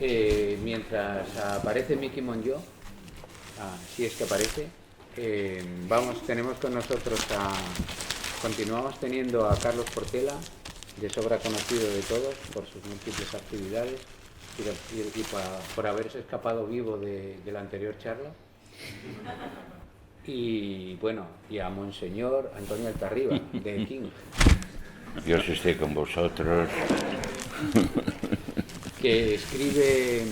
mientras aparece Miki Monjo, si es que aparece, tenemos con nosotros continuamos teniendo a Carlos Portela, de sobra conocido de todos por sus múltiples actividades y por haberse escapado vivo de la anterior charla. Y bueno, y a Monseñor Antonio Altarriba, de King. Dios esté con vosotros. Que escribe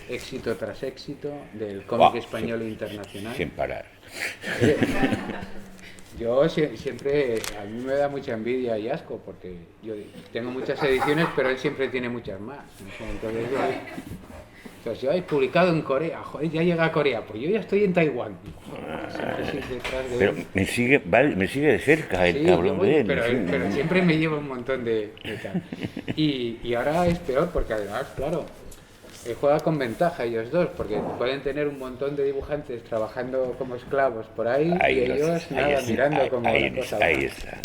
éxito tras éxito del cómic español internacional. Sin parar. Yo siempre, a mí me da mucha envidia y asco, porque yo tengo muchas ediciones, pero él siempre tiene muchas más. Entonces yo he publicado en Corea, joder, ya llega a Corea, pues yo ya estoy en Taiwán. Pero me sigue de cerca el cabrón de él. Pero siempre me lleva un montón de tal. Y ahora es peor, porque además, claro, juega con ventaja ellos dos, porque pueden tener un montón de dibujantes trabajando como esclavos por ahí y ellos mirando como la cosa. Ahí está.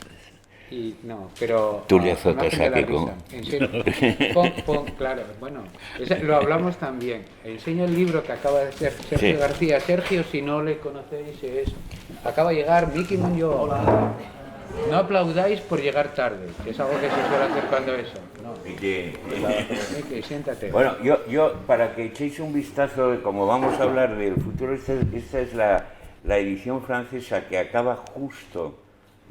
Y no, pero tú le azotas a que en serio, claro, bueno, lo hablamos también. Enseña el libro que acaba de ser Sergio García. Sergio, si no le conocéis, acaba de llegar Miki Monjo. Hola. No aplaudáis por llegar tarde, que es algo que se suele hacer cuando eso. No. Miki, siéntate. Bueno, yo para que echéis un vistazo, como vamos a hablar del futuro, esta es la edición francesa que acaba justo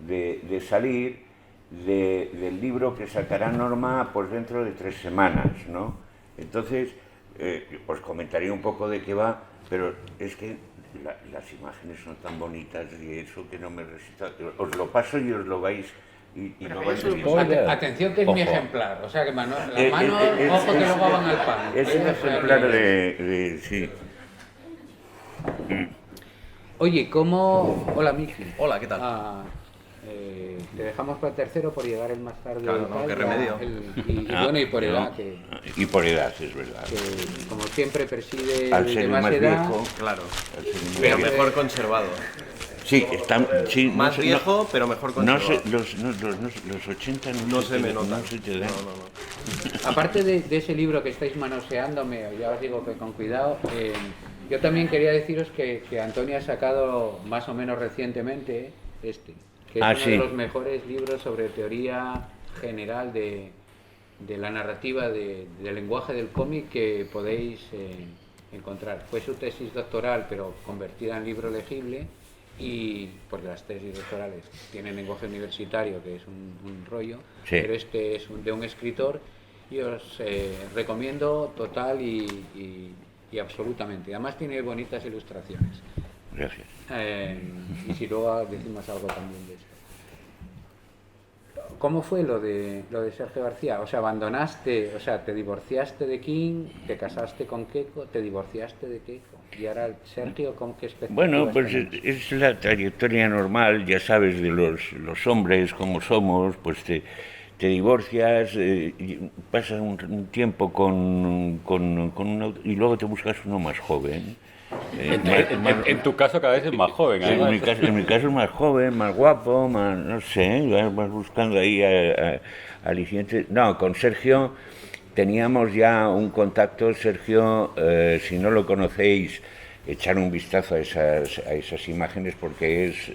de salir del libro que sacará Norma pues dentro de 3 semanas, ¿no? Entonces, os comentaré un poco de qué va, pero es que las imágenes son tan bonitas y eso que no me resisto. Os lo paso y os lo vais y no vais a... Atención que es mi ejemplar, o sea que las manos, ojo que luego van al pan. Es un ejemplar de sí. Oye, ¿cómo...? Hola, Miki. Hola, ¿qué tal? Te dejamos para el tercero por llegar el más tarde. Claro, ¿no? ¿Qué remedio? Y por edad. Y por edad, es verdad. Que, como siempre, preside al el ser de más edad. Viejo, claro. Pero mejor conservado. Sí, sí, más viejo, pero mejor conservado. Los 80 no se me nota. No se te dan. No. Aparte de ese libro que estáis manoseándome, ya os digo que con cuidado, yo también quería deciros que Antonio ha sacado más o menos recientemente que es uno de los mejores libros sobre teoría general de la narrativa del lenguaje del cómic que podéis encontrar. Fue su tesis doctoral, pero convertida en libro legible, y porque las tesis doctorales tienen lenguaje universitario, que es un rollo, pero este es de un escritor, y os recomiendo total y absolutamente. Además tiene bonitas ilustraciones. Gracias. Y si luego decimos algo también de eso. ¿Cómo fue lo de Sergio García? O sea, te divorciaste de King, te casaste con Keiko, te divorciaste de Keiko. Y ahora Sergio, ¿con qué especie? Bueno, pues es la trayectoria normal, ya sabes, de los hombres como somos, pues te divorcias, pasas un tiempo con uno y luego te buscas uno más joven. En tu caso cada vez es más joven. En mi caso es más joven, más guapo, más, no sé, vas buscando ahí alicientes. No, con Sergio teníamos ya un contacto. Sergio, si no lo conocéis, echar un vistazo a esas imágenes, porque es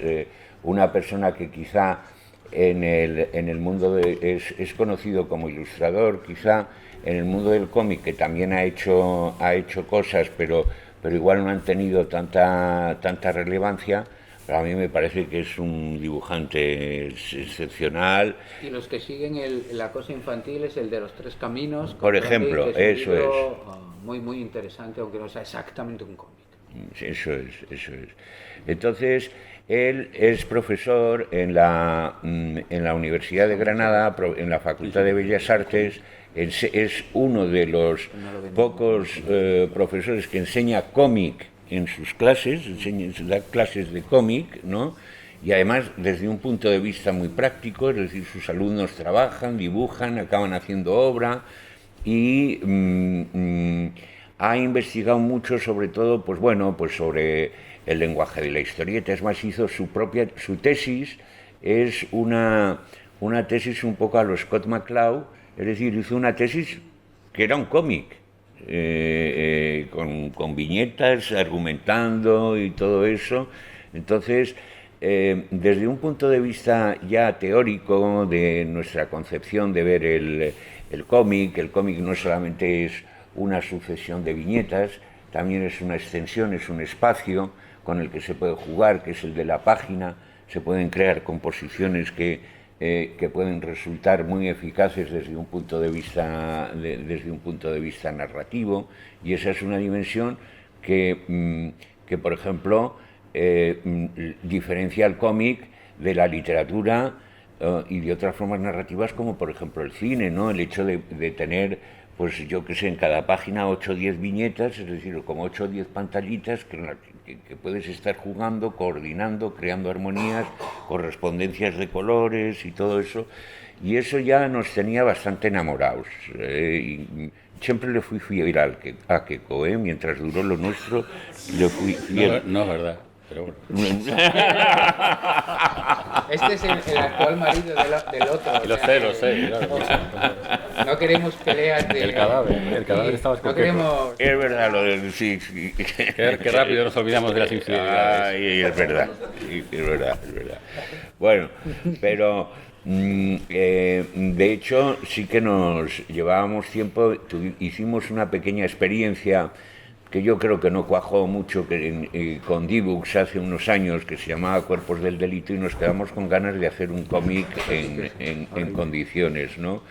una persona que quizá en el mundo es conocido como ilustrador, quizá en el mundo del cómic, que también ha hecho cosas, pero igual no han tenido tanta relevancia. Pero a mí me parece que es un dibujante excepcional. Y los que siguen la cosa infantil es el de los 3 caminos. Por ejemplo, eso es. Muy, muy interesante, aunque no sea exactamente un cómic. Eso es. Entonces, él es profesor en la Universidad de Granada, en la Facultad de Bellas Artes. Es uno de los pocos profesores que enseña cómic en sus clases, da clases de cómic, ¿no? Y además desde un punto de vista muy práctico, es decir, sus alumnos trabajan, dibujan, acaban haciendo obra, y ha investigado mucho, sobre todo, pues sobre el lenguaje de la historieta. Es más, hizo su tesis, es una tesis un poco a lo Scott McCloud. Es decir, hizo una tesis que era un cómic. con viñetas, argumentando y todo eso. Entonces, desde un punto de vista ya teórico de nuestra concepción de ver el cómic no solamente es una sucesión de viñetas, también es una extensión, es un espacio con el que se puede jugar, que es el de la página. Se pueden crear composiciones que pueden resultar muy eficaces desde un punto de vista narrativo, y esa es una dimensión que por ejemplo, diferencia el cómic de la literatura y de otras formas narrativas, como por ejemplo el cine, ¿no? El hecho de tener, pues yo que sé, en cada página 8 o 10 viñetas, es decir, como 8 o 10 pantallitas que puedes estar jugando, coordinando, creando armonías, correspondencias de colores y todo eso. Y eso ya nos tenía bastante enamorados. Y siempre le fui fiel a Queco, mientras duró lo nuestro, le fui fiel. No es verdad. Pero bueno. Este es el actual marido del otro. Lo sé, claro. No queremos peleas de... El cadáver estaba No queremos... Es verdad lo de... Sí. Qué rápido nos olvidamos de las infidelidades. Ay, es verdad. Sí, es verdad. Bueno, pero... de hecho, sí que nos llevábamos tiempo, hicimos una pequeña experiencia que yo creo que no cuajó mucho con D-Books hace unos años, que se llamaba Cuerpos del Delito, y nos quedamos con ganas de hacer un cómic en condiciones, ¿no?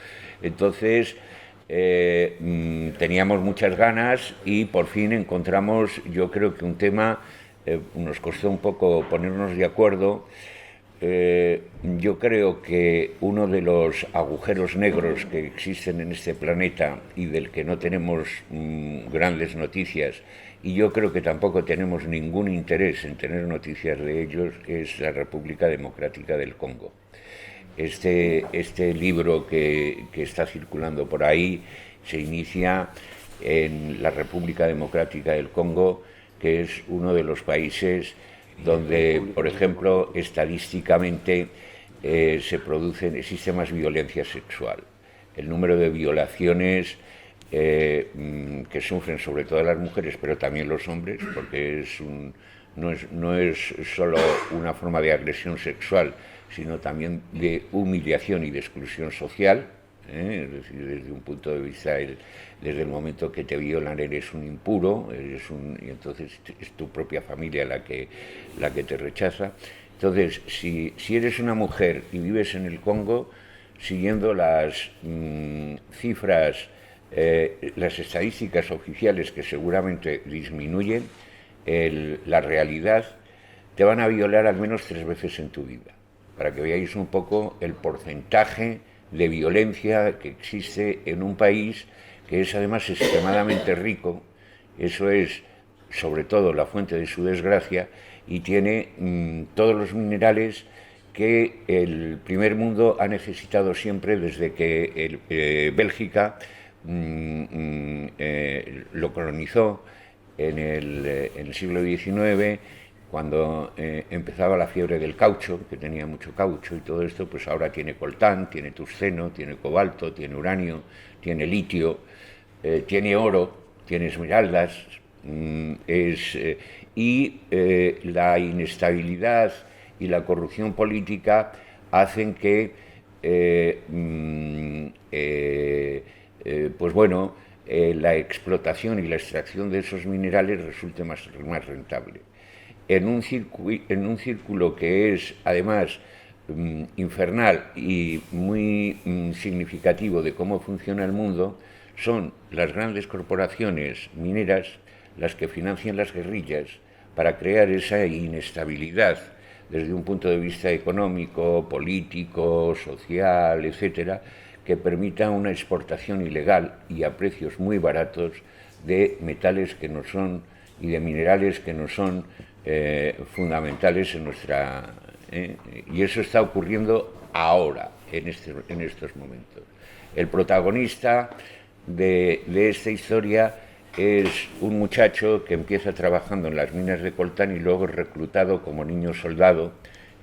Entonces teníamos muchas ganas y por fin encontramos, yo creo que un tema, nos costó un poco ponernos de acuerdo. Yo creo que uno de los agujeros negros que existen en este planeta y del que no tenemos grandes noticias, y yo creo que tampoco tenemos ningún interés en tener noticias de ellos, es la República Democrática del Congo. Este libro que está circulando por ahí se inicia en la República Democrática del Congo, que es uno de los países donde, por ejemplo, estadísticamente existe más violencia sexual. El número de violaciones que sufren sobre todo las mujeres, pero también los hombres, porque no es solo una forma de agresión sexual, sino también de humillación y de exclusión social. Es decir, desde un punto de vista, desde el momento que te violan eres un impuro, y entonces es tu propia familia la que te rechaza. Entonces, si eres una mujer y vives en el Congo, siguiendo las cifras, las estadísticas oficiales, que seguramente disminuyen, la realidad, te van a violar al menos 3 veces en tu vida, para que veáis un poco el porcentaje de violencia que existe en un país que es además extremadamente rico. Eso es sobre todo la fuente de su desgracia, y tiene todos los minerales que el primer mundo ha necesitado siempre desde que Bélgica lo colonizó en el siglo XIX, cuando empezaba la fiebre del caucho, que tenía mucho caucho y todo esto. Pues ahora tiene coltán, tiene tungsteno, tiene cobalto, tiene uranio, tiene litio, tiene oro, tiene esmeraldas, y la inestabilidad y la corrupción política hacen que, la explotación y la extracción de esos minerales resulte más rentable. En un círculo que es, además, infernal y muy significativo de cómo funciona el mundo, son las grandes corporaciones mineras las que financian las guerrillas para crear esa inestabilidad desde un punto de vista económico, político, social, etcétera, que permita una exportación ilegal y a precios muy baratos de metales que no son, y de minerales que no son fundamentales en nuestra... y eso está ocurriendo ahora, en estos momentos. El protagonista de esta historia es un muchacho que empieza trabajando en las minas de coltán y luego es reclutado como niño soldado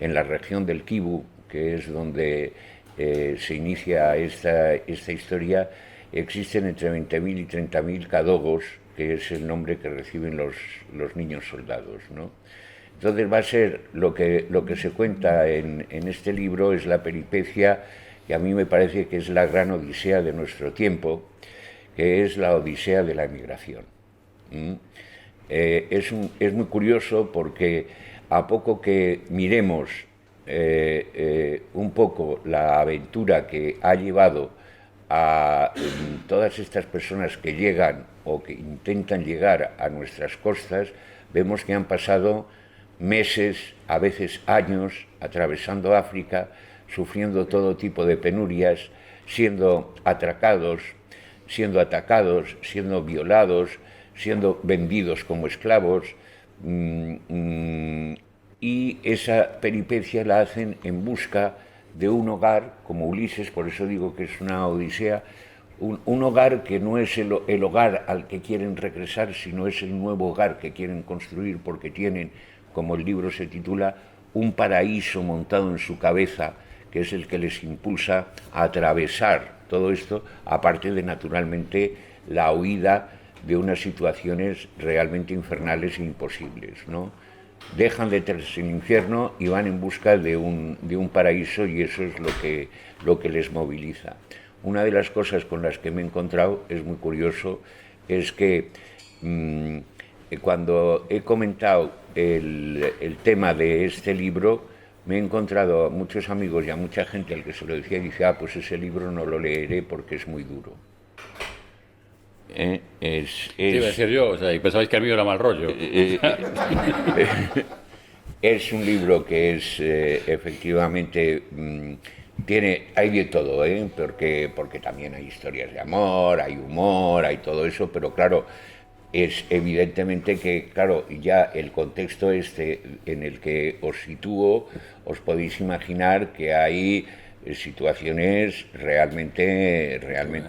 en la región del Kivu, que es donde se inicia esta historia, existen entre 20.000 y 30.000 cadogos, que es el nombre que reciben los niños soldados, ¿no? Entonces va a ser lo que se cuenta en este libro es la peripecia que a mí me parece que es la gran odisea de nuestro tiempo, que es la odisea de la emigración. Es muy curioso porque a poco que miremos un poco la aventura que ha llevado a todas estas personas que llegan o que intentan llegar a nuestras costas, vemos que han pasado meses, a veces años, atravesando África, sufriendo todo tipo de penurias, siendo atracados, siendo atacados, siendo violados, siendo vendidos como esclavos, y esa peripecia la hacen en busca de un hogar, como Ulises, por eso digo que es una odisea, un hogar que no es el hogar al que quieren regresar, sino es el nuevo hogar que quieren construir porque tienen, como el libro se titula, un paraíso montado en su cabeza, que es el que les impulsa a atravesar todo esto, aparte de, naturalmente, la huida de unas situaciones realmente infernales e imposibles, ¿no? Dejan de tener el infierno y van en busca de un paraíso, y eso es lo que les moviliza. Una de las cosas con las que me he encontrado, es muy curioso, es que cuando he comentado el tema de este libro, me he encontrado a muchos amigos y a mucha gente al que se lo decía y dice, pues ese libro no lo leeré porque es muy duro. Sí, iba a decir yo, o sea, y pensabais que el mío era mal rollo. Es un libro que es efectivamente hay de todo, porque también hay historias de amor, hay humor, hay todo eso, pero claro, es evidentemente que, claro, ya el contexto en el que os sitúo, os podéis imaginar que hay situaciones realmente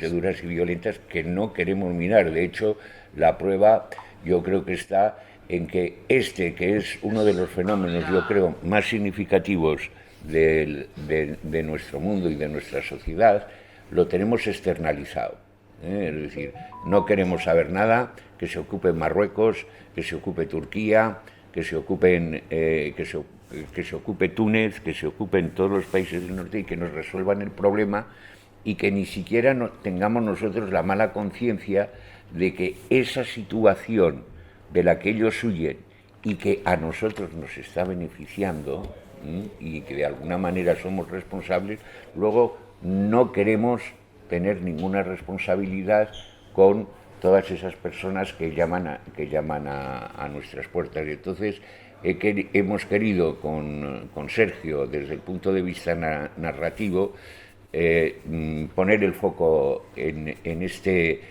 duras y violentas que no queremos mirar. De hecho, la prueba yo creo que está en que que es uno de los fenómenos, yo creo, más significativos de nuestro mundo y de nuestra sociedad, lo tenemos externalizado. Es decir, no queremos saber nada, que se ocupe Marruecos, que se ocupe Turquía, que se ocupe Túnez, que se ocupen todos los países del norte y que nos resuelvan el problema, y que ni siquiera tengamos nosotros la mala conciencia de que esa situación de la que ellos huyen y que a nosotros nos está beneficiando, y que de alguna manera somos responsables, luego no queremos tener ninguna responsabilidad con todas esas personas que llaman a nuestras puertas. Y entonces hemos querido con Sergio, desde el punto de vista narrativo, poner el foco en este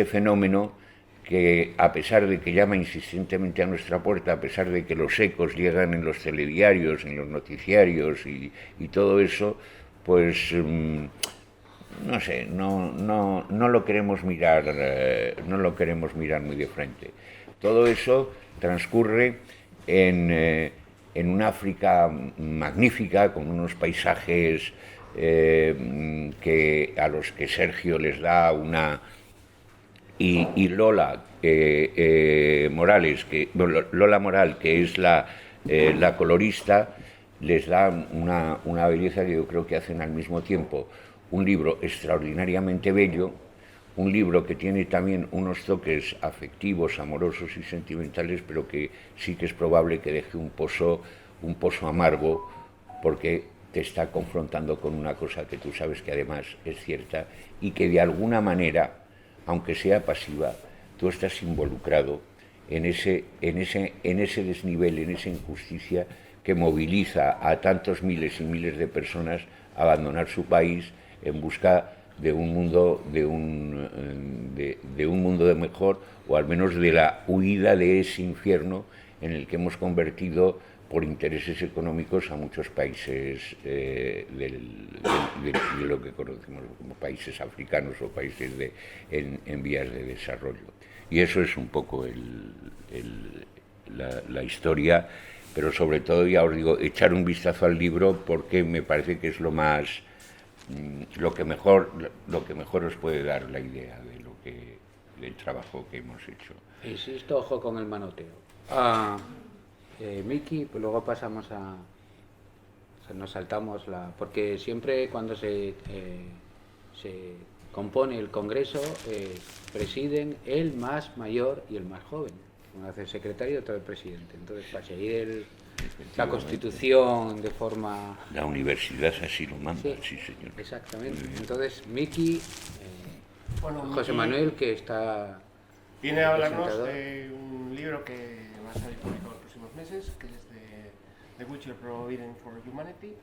fenómeno que, a pesar de que llama insistentemente a nuestra puerta, a pesar de que los ecos llegan en los telediarios, en los noticiarios y todo eso, pues no sé, no lo queremos mirar, muy de frente. Todo eso transcurre en un África magnífica, con unos paisajes a los que Sergio les da una... Y Lola Lola Moral, que es la colorista, les da una belleza que yo creo que hacen al mismo tiempo un libro extraordinariamente bello, un libro que tiene también unos toques afectivos, amorosos y sentimentales, pero que sí que es probable que deje un pozo amargo, porque te está confrontando con una cosa que tú sabes que además es cierta y que de alguna manera, aunque sea pasiva, tú estás involucrado en ese desnivel, en esa injusticia que moviliza a tantos miles y miles de personas a abandonar su país en busca de un mundo de mejor, o al menos de la huida de ese infierno en el que hemos convertido por intereses económicos a muchos países de lo que conocemos como países africanos o países en vías de desarrollo. Y eso es un poco la historia, pero sobre todo, ya os digo, echar un vistazo al libro porque me parece que es lo más lo que mejor os puede dar la idea de del trabajo que hemos hecho. Insisto, ojo con el manoteo. Miki, pues luego pasamos o sea, nos saltamos porque siempre cuando se compone el Congreso, presiden el más mayor y el más joven. Uno hace el secretario y otro el presidente. Entonces, para seguir la Constitución de forma... La universidad así lo manda, sí señor. Exactamente. Entonces, Miki, Bueno, José Miki Manuel, que está... viene a hablarnos presentador. de un libro que va a salir publicado en los próximos meses, que es de The Witcher Providing for Humanity.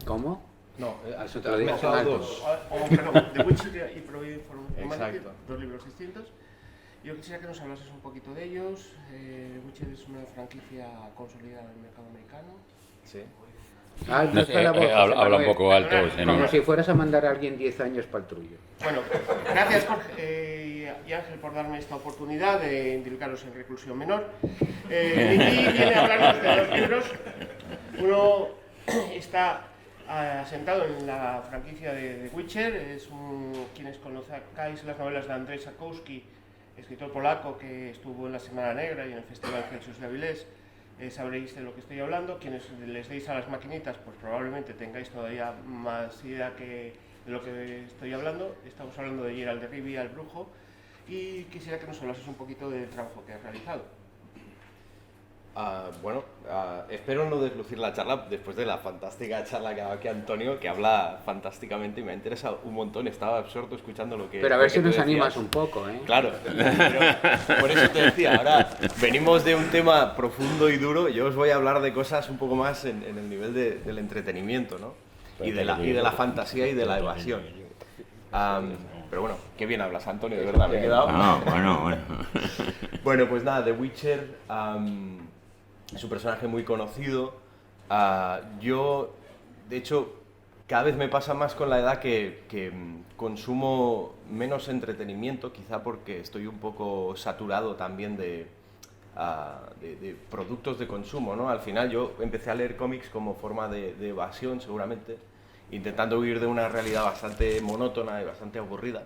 ¿Cómo? No, Eso te lo digo mezclado antes. dos. Perdón, The Witcher y Providing for Humanity, Exacto. dos libros distintos. Yo quisiera que nos hablases un poquito de ellos. The Witcher es una franquicia consolidada en el mercado americano. Sí. No sé, la voz, José Habla un Manuel. poco alto. Como si fueras a mandar a alguien 10 años para el trullo. Bueno, gracias Jorge y Ángel por darme esta oportunidad de indulgaros en reclusión menor. Miki viene a hablarnos de dos libros. Uno está asentado en la franquicia de The Witcher. Quienes conozcáis las novelas de Andrzej Sapkowski, escritor polaco que estuvo en la Semana Negra y en el Festival Celsius de Avilés, sabréis de lo que estoy hablando. Quienes les deis a las maquinitas, pues probablemente tengáis todavía más idea de lo que estoy hablando. Estamos hablando de Geralt de Rivia, el brujo, y quisiera que nos hablases un poquito del trabajo que has realizado. Espero no deslucir la charla después de la fantástica charla que ha dado aquí Antonio, que habla fantásticamente y me ha interesado un montón. Estaba absorto escuchando lo que... Pero a ver si tú nos decías. animas un poco, ¿eh? Claro, pero por eso te decía, ahora venimos de un tema profundo y duro, yo os voy a hablar de cosas un poco más en el nivel del entretenimiento, ¿no? Y de la fantasía y de la evasión. Pero bueno, qué bien hablas, Antonio, de verdad, me he quedado... Bueno. Bueno, pues nada, The Witcher es un personaje muy conocido. Yo, de hecho, cada vez me pasa más con la edad que consumo menos entretenimiento, quizá porque estoy un poco saturado también de productos de consumo, ¿no? Al final yo empecé a leer cómics como forma de evasión, seguramente, intentando huir de una realidad bastante monótona y bastante aburrida.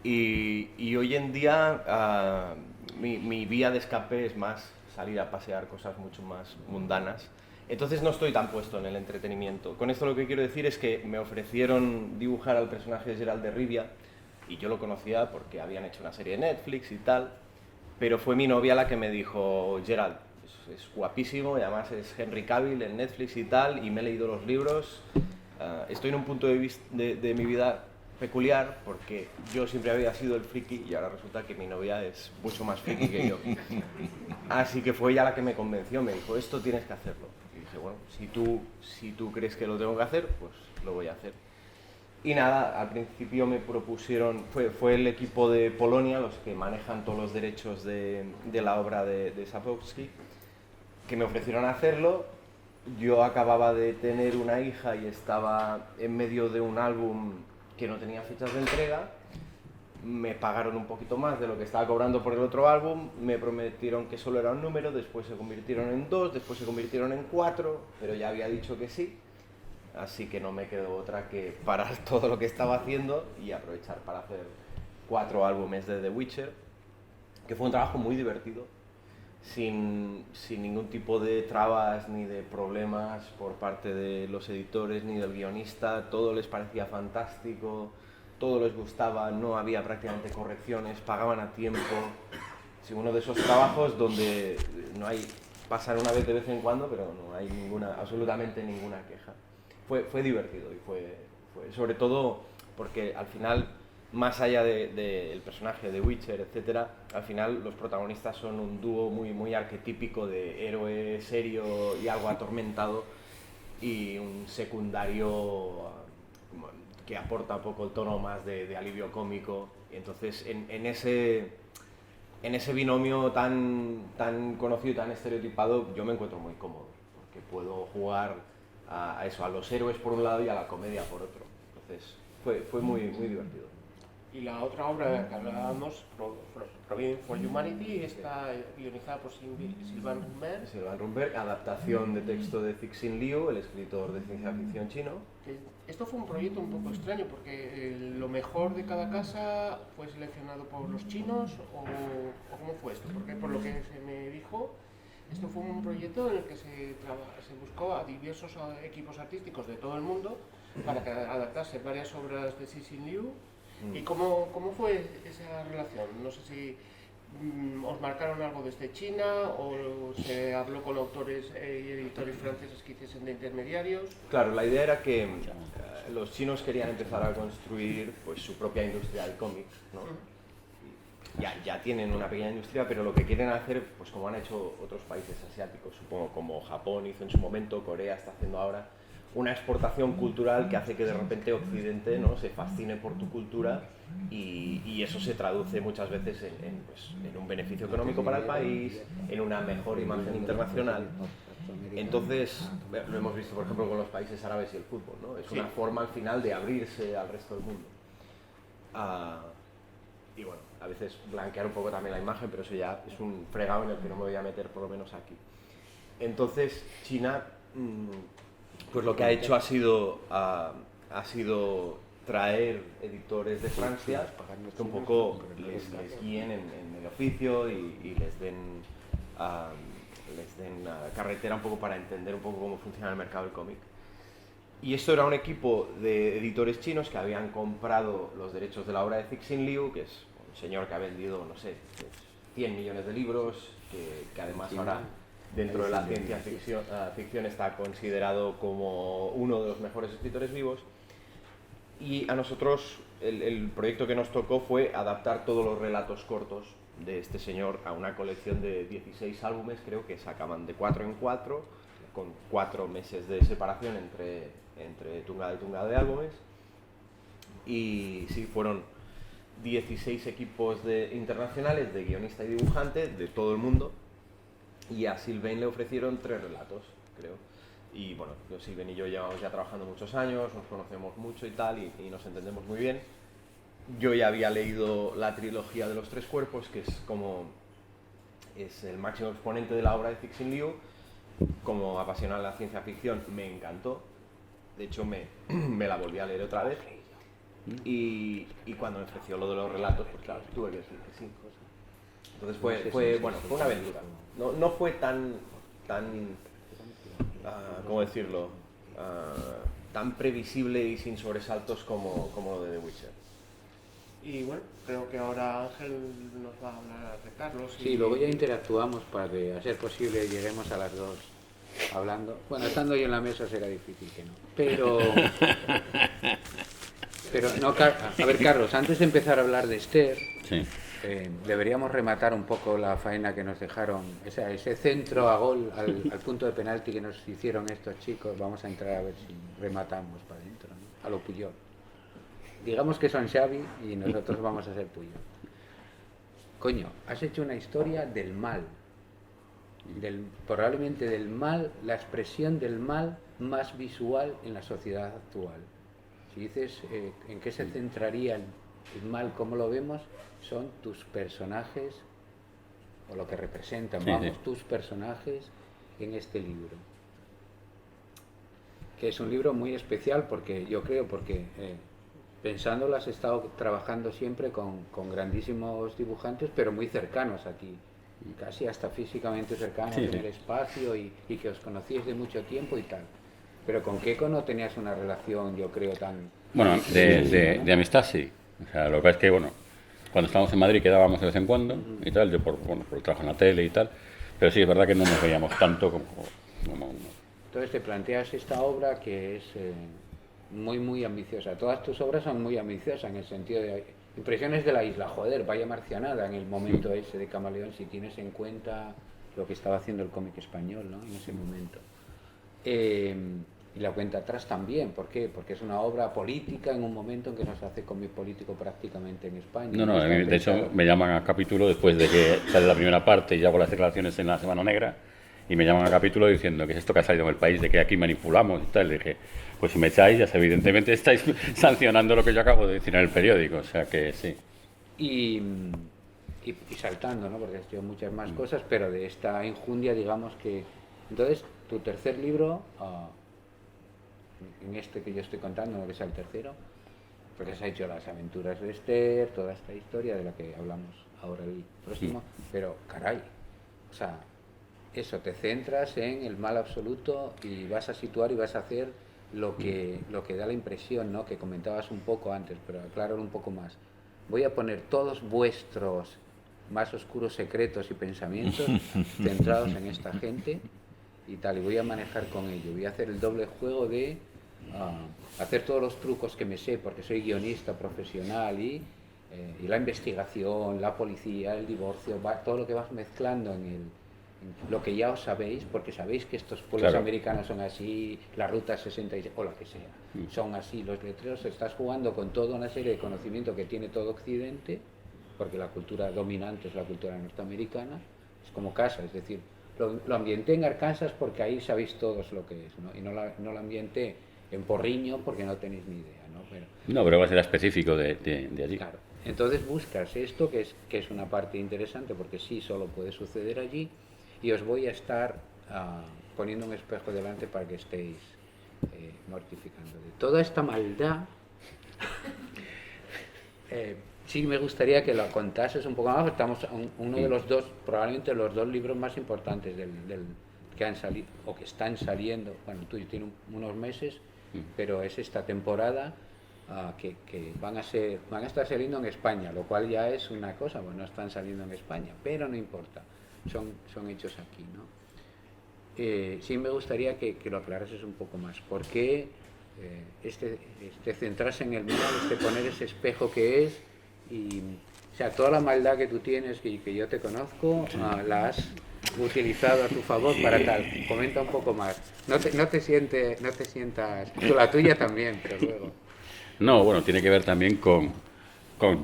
Y hoy en día mi vía de escape es más salir a pasear, cosas mucho más mundanas. Entonces no estoy tan puesto en el entretenimiento. Con esto lo que quiero decir es que me ofrecieron dibujar al personaje de Geralt de Rivia y yo lo conocía porque habían hecho una serie de Netflix y tal, pero fue mi novia la que me dijo: Geralt, es guapísimo y además es Henry Cavill en Netflix y tal, y me he leído los libros. Estoy en un punto de mi vida peculiar porque yo siempre había sido el friki y ahora resulta que mi novia es mucho más friki que yo. Así que fue ella la que me convenció, me dijo: esto tienes que hacerlo. Y dije: bueno, si tú crees que lo tengo que hacer, pues lo voy a hacer. Y nada, al principio me propusieron, fue el equipo de Polonia los que manejan todos los derechos de la obra de Sapkowski, que me ofrecieron hacerlo. Yo acababa de tener una hija y estaba en medio de un álbum que no tenía fechas de entrega. Me pagaron un poquito más de lo que estaba cobrando por el otro álbum, me prometieron que solo era un número, después se convirtieron en 2, después se convirtieron en 4, pero ya había dicho que sí, así que no me quedó otra que parar todo lo que estaba haciendo y aprovechar para hacer 4 álbumes de The Witcher, que fue un trabajo muy divertido, sin ningún tipo de trabas ni de problemas por parte de los editores ni del guionista. Todo les parecía fantástico, todo les gustaba, no había prácticamente correcciones, pagaban a tiempo. Sí, uno de esos trabajos donde no hay, pasan una vez de vez en cuando, pero no hay absolutamente ninguna queja. Fue divertido y fue sobre todo porque al final, más allá del personaje de Witcher, etcétera, al final los protagonistas son un dúo muy arquetípico de héroe serio y algo atormentado y un secundario que aporta un poco el tono más de alivio cómico. Y entonces en ese binomio tan conocido y tan estereotipado yo me encuentro muy cómodo, porque puedo jugar a eso, a los héroes por un lado y a la comedia por otro. Entonces fue muy divertido. Y la otra obra de la que hablábamos, Providing for Humanity, está guionizada por Sylvain Rumberg. Sylvain Rumberg, adaptación de texto de Cixin Liu, el escritor de ciencia ficción chino. Esto fue un proyecto un poco extraño porque lo mejor de cada casa fue seleccionado por los chinos o ¿cómo fue esto? Porque por lo que se me dijo, esto fue un proyecto en el que se buscó a diversos equipos artísticos de todo el mundo para que adaptase varias obras de Cixin Liu. ¿Y cómo fue esa relación? No sé si os marcaron algo desde China o se habló con autores y editores franceses que hiciesen de intermediarios. Claro, la idea era que los chinos querían empezar a construir pues, su propia industria del cómic, ¿no? Ya tienen una pequeña industria, pero lo que quieren hacer, pues como han hecho otros países asiáticos, supongo como Japón hizo en su momento, Corea está haciendo ahora, una exportación cultural que hace que de repente Occidente, ¿no?, se fascine por tu cultura y eso se traduce muchas veces en un beneficio económico para el país, en una mejor imagen internacional. Entonces, lo hemos visto por ejemplo con los países árabes y el fútbol, ¿no? Es una forma al final de abrirse al resto del mundo. Y bueno, a veces blanquear un poco también la imagen, pero eso ya es un fregado en el que no me voy a meter por lo menos aquí. Entonces, China... pues lo que ha hecho ha sido traer editores de Francia que un poco les guíen en el oficio y les den carretera un poco para entender un poco cómo funciona el mercado del cómic. Y esto era un equipo de editores chinos que habían comprado los derechos de la obra de Cixin Liu, que es un señor que ha vendido, no sé, 100 millones de libros, que además ahora... dentro de la ciencia ficción está considerado como uno de los mejores escritores vivos. Y a nosotros el proyecto que nos tocó fue adaptar todos los relatos cortos de este señor a una colección de 16 álbumes, creo que sacaban de 4 en 4, con 4 meses de separación entre tungada de álbumes. Y sí, fueron 16 equipos internacionales de guionista y dibujante de todo el mundo. Y a Sylvain le ofrecieron 3 relatos, creo. Y bueno, Sylvain y yo llevamos ya trabajando muchos años, nos conocemos mucho y tal, y nos entendemos muy bien. Yo ya había leído la trilogía de los 3 cuerpos, que es el máximo exponente de la obra de Cixin Liu. Como apasionado de la ciencia ficción, me encantó. De hecho, me la volví a leer otra vez. Y cuando me ofreció lo de los relatos, pues claro, tuve que decir que sí. Entonces fue una aventura. No fue tan ¿cómo decirlo? Tan previsible y sin sobresaltos como lo de The Witcher. Y bueno, creo que ahora Ángel nos va a hablar de Carlos. Sí, luego ya interactuamos para que, a ser posible, lleguemos a las 2 hablando. Bueno, estando yo en la mesa será difícil que no. Pero no, a ver, Carlos, antes de empezar a hablar de Esther... Sí. Deberíamos rematar un poco la faena que nos dejaron, ese centro a gol al punto de penalti que nos hicieron estos chicos. Vamos a entrar a ver si rematamos para adentro, ¿no? A lo Puyol. Digamos que son Xavi y nosotros vamos a ser Puyol. Coño, has hecho una historia del mal, probablemente del mal, la expresión del mal más visual en la sociedad actual. Si dices en qué se centraría el mal, cómo lo vemos, son tus personajes, o lo que representan, tus personajes en este libro. Que es un libro muy especial porque yo creo, pensándolo has estado trabajando siempre con grandísimos dibujantes, pero muy cercanos a ti, casi hasta físicamente cercanos en el espacio y que os conocíais de mucho tiempo y tal. Pero ¿con Keiko no tenías una relación, yo creo, tan... Bueno, de amistad sí. O sea, lo que pasa es que, bueno, cuando estábamos en Madrid quedábamos de vez en cuando y tal, yo por el trabajo en la tele y tal, pero sí, es verdad que no nos veíamos tanto como Entonces te planteas esta obra que es muy, muy ambiciosa. Todas tus obras son muy ambiciosas en el sentido de impresiones de la isla. Joder, vaya marcianada en el momento ese de Camaleón, si tienes en cuenta lo que estaba haciendo el cómic español, ¿no?, en ese momento. Y la cuenta atrás también. ¿Por qué? Porque es una obra política en un momento en que no se hace cómic político prácticamente en España. No, de hecho me llaman a capítulo después de que sale la primera parte y hago las declaraciones en la Semana Negra y me llaman al capítulo diciendo que es esto que ha salido en El País, de que aquí manipulamos y tal. Le dije, pues si me echáis, ya evidentemente estáis sancionando lo que yo acabo de decir en el periódico, o sea que sí. Y saltando, ¿no? Porque has hecho muchas más cosas, pero de esta enjundia, digamos que... Entonces, tu tercer libro, en este que yo estoy contando, que es el tercero, porque has hecho las aventuras de Esther, toda esta historia de la que hablamos ahora el próximo, pero caray, o sea, eso, te centras en el mal absoluto y vas a situar y vas a hacer lo que da la impresión, ¿no? Que comentabas un poco antes, pero aclaro un poco más. Voy a poner todos vuestros más oscuros secretos y pensamientos centrados en esta gente y tal, y voy a manejar con ello. Voy a hacer el doble juego de hacer todos los trucos que me sé, porque soy guionista profesional y la investigación, la policía, el divorcio, todo lo que vas mezclando en lo que ya os sabéis, porque sabéis que estos pueblos claro. americanos son así, la ruta 66 o la que sea, son así, los letreros, estás jugando con toda una serie de conocimiento que tiene todo Occidente, porque la cultura dominante es la cultura norteamericana, es como casa, es decir, lo ambienté en Arkansas porque ahí sabéis todos lo que es, ¿no? Y no lo ambienté en Porriño porque no tenéis ni idea, ¿no? Pero va a ser específico de allí. Claro. Entonces buscas esto, que es una parte interesante, porque sí solo puede suceder allí, y os voy a estar poniendo un espejo delante para que estéis mortificando. De toda esta maldad, sí me gustaría que lo contases un poco más, porque estamos uno de los dos, probablemente los dos libros más importantes del que han salido, o que están saliendo, bueno, el tuyo tiene unos meses, pero es esta temporada, que van a estar saliendo en España, lo cual ya es una cosa, bueno, no están saliendo en España, pero no importa, son hechos aquí, ¿no? Sí me gustaría que lo aclarases un poco más, ¿por qué centrarse en el mal, poner ese espejo que es, y, o sea, toda la maldad que tú tienes, que yo te conozco, la has utilizado a tu favor para tal? Comenta un poco más, no te sientas, la tuya también, pero luego... No, bueno, tiene que ver también con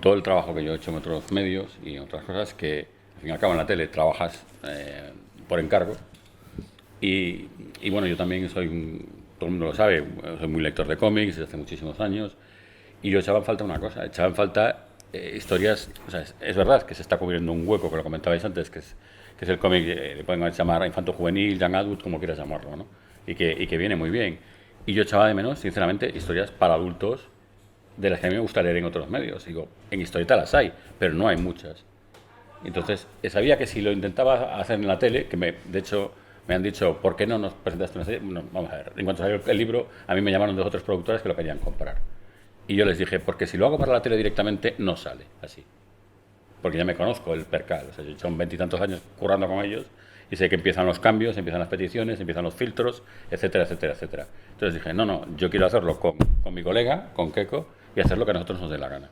todo el trabajo que yo he hecho en otros medios y en otras cosas que, al fin y al cabo, en la tele trabajas por encargo. Y bueno, yo también todo el mundo lo sabe, soy muy lector de cómics desde hace muchísimos años, y yo echaba en falta una cosa, echaba en falta historias, o sea, es verdad que se está cubriendo un hueco, que lo comentabais antes, que es el cómic, le pueden llamar infanto-juvenil, young adult, como quieras llamarlo, ¿no? Y que viene muy bien. Y yo echaba de menos, sinceramente, historias para adultos de las que a mí me gusta leer en otros medios. Digo, en historieta las hay, pero no hay muchas. Entonces, sabía que si lo intentaba hacer en la tele, de hecho me han dicho, ¿por qué no nos presentaste una serie? Bueno, vamos a ver, en cuanto salió el libro, a mí me llamaron 2 o 3 productores que lo querían comprar. Y yo les dije, porque si lo hago para la tele directamente, no sale así. Porque ya me conozco el percal, o sea, yo son 20 y tantos años currando con ellos, y sé que empiezan los cambios, empiezan las peticiones, empiezan los filtros, etcétera, etcétera, etcétera. Entonces dije, no, yo quiero hacerlo con mi colega, con Keiko, y hacer lo que a nosotros nos dé la gana.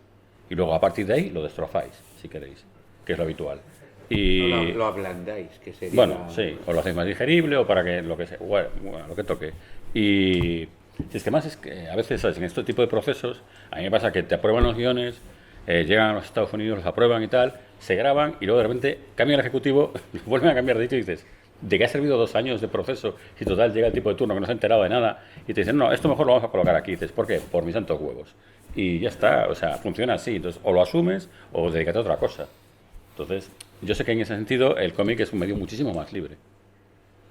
Y luego a partir de ahí lo destrozáis, si queréis, que es lo habitual. Y lo ablandáis, que sería... Bueno, sí, o lo hacéis más digerible o para que lo que sea, bueno, lo que toque. Y si es que más es que a veces, ¿sabes? En este tipo de procesos, a mí me pasa que te aprueban los guiones, llegan a los Estados Unidos, los aprueban y tal, se graban y luego de repente cambia el ejecutivo, vuelven a cambiar de dicho y dices, ¿de qué ha servido 2 años de proceso si total llega el tipo de turno que no se ha enterado de nada? Y te dicen, no, esto mejor lo vamos a colocar aquí. Y dices, ¿por qué? Por mis santos huevos. Y ya está, o sea, funciona así. Entonces, o lo asumes o dedícate a otra cosa. Entonces, yo sé que en ese sentido el cómic es un medio muchísimo más libre.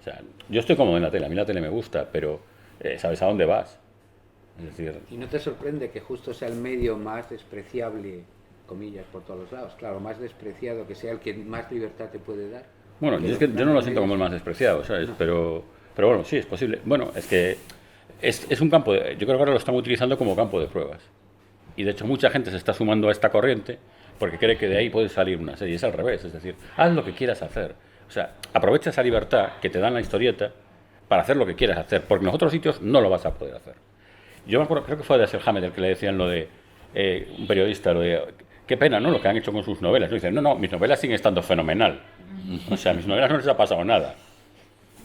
O sea, yo estoy cómodo en la tele, a mí la tele me gusta, pero sabes a dónde vas. Es decir, ¿Y no te sorprende que justo sea el medio más despreciable, comillas, por todos los lados? Claro, más despreciado, que sea el que más libertad te puede dar. bueno, yo no lo siento como el más despreciado, ¿sabes? No. Pero bueno, sí, es posible. Bueno, es que es un campo, yo creo que ahora lo están utilizando como campo de pruebas. Y de hecho mucha gente se está sumando a esta corriente porque cree que de ahí puede salir una serie. Es al revés, es decir, haz lo que quieras hacer. O sea, aprovecha esa libertad que te dan la historieta para hacer lo que quieras hacer, porque en los otros sitios no lo vas a poder hacer. Yo me acuerdo, creo que fue de Dashiell Hammett el que le decían lo de, un periodista, lo de, qué pena, ¿no?, lo que han hecho con sus novelas. Y dicen, no, mis novelas siguen estando fenomenal. O sea, a mis novelas no les ha pasado nada.